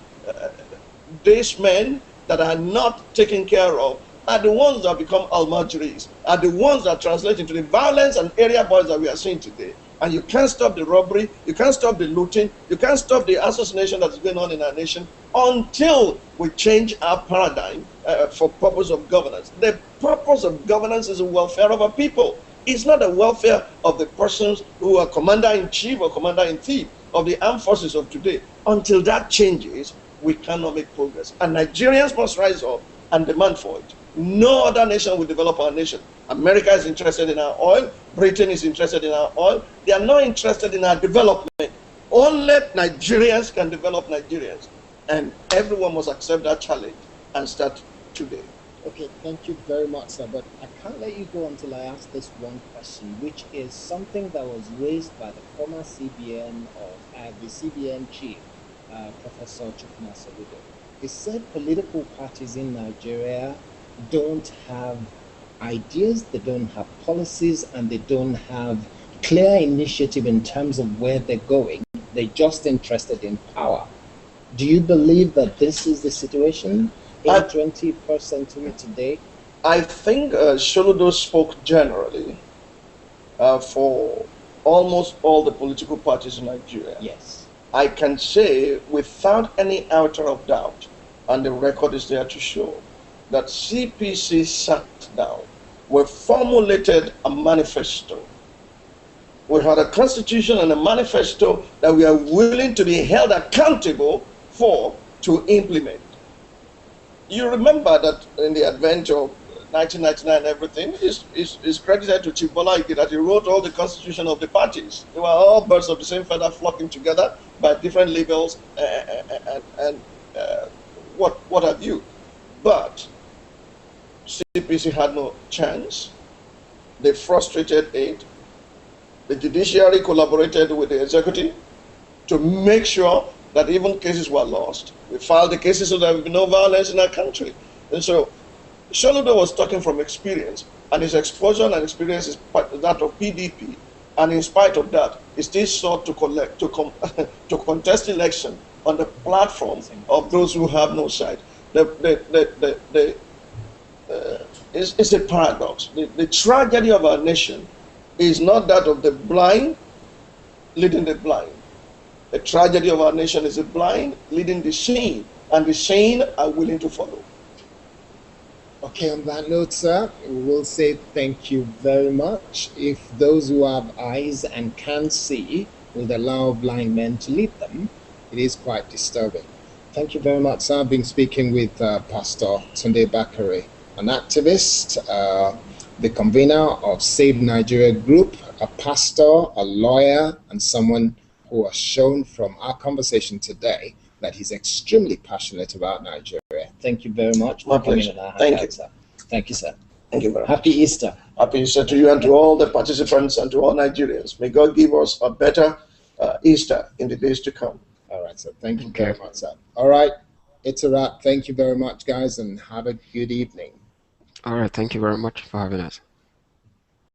These men that are not taken care of are the ones that become almajiris, are the ones that translate into the violence and area boys that we are seeing today. And you can't stop the robbery, you can't stop the looting, you can't stop the assassination that is going on in our nation until we change our paradigm for purpose of governance. The purpose of governance is the welfare of our people. It's not the welfare of the persons who are commander-in-chief or commander-in-chief of the armed forces of today. Until that changes, we cannot make progress. And Nigerians must rise up and demand for it. No other nation will develop our nation. America is interested in our oil. Britain is interested in our oil. They are not interested in our development. Only Nigerians can develop Nigerians. And everyone must accept that challenge and start today. Okay, thank you very much, sir. But I can't let you go until I ask this one question, which is something that was raised by the former CBN or the CBN chief, Professor Chukwuma Soludo. He said political parties in Nigeria don't have ideas, they don't have policies, and they don't have clear initiative in terms of where they're going. They're just interested in power. Do you believe that this is the situation in 21st century today? I think Soludo spoke generally for almost all the political parties in Nigeria. Yes. I can say without any outer of doubt, and the record is there to show, that CPC sat down, we formulated a manifesto. We had a constitution and a manifesto that we are willing to be held accountable for to implement. You remember that in the advent of 1999 everything is credited to Chief Bola Ige that he wrote all the constitution of the parties. They were all birds of the same feather flocking together by different labels and what have you. But CPC had no chance. They frustrated it. The judiciary collaborated with the executive to make sure that even cases were lost. We filed the cases so there would be no violence in our country. And so Soludo was talking from experience, and his exposure and experience is that of PDP. And in spite of that, he still sought to to contest election on the platform of those who have no sight. It's a paradox. The tragedy of our nation is not that of the blind leading the blind. The tragedy of our nation is the blind leading the sane, and the sane are willing to follow. Okay, on that note, sir, we will say thank you very much. If those who have eyes and can see will allow blind men to lead them, it is quite disturbing. Thank you very much, sir. I've been speaking with Pastor Tunde Bakare, an activist, the convener of Save Nigeria Group, a pastor, a lawyer, and someone who has shown from our conversation today that he's extremely passionate about Nigeria. Thank you very much for coming on our hangout, sir. Thank you, sir. Thank you very much. Happy Easter. Happy Easter to you and to all the participants and to all Nigerians. May God give us a better Easter in the days to come. All right, sir. Thank you very much, sir. All right. It's a wrap. Thank you very much, guys, and have a good evening. All right. Thank you very much for having us.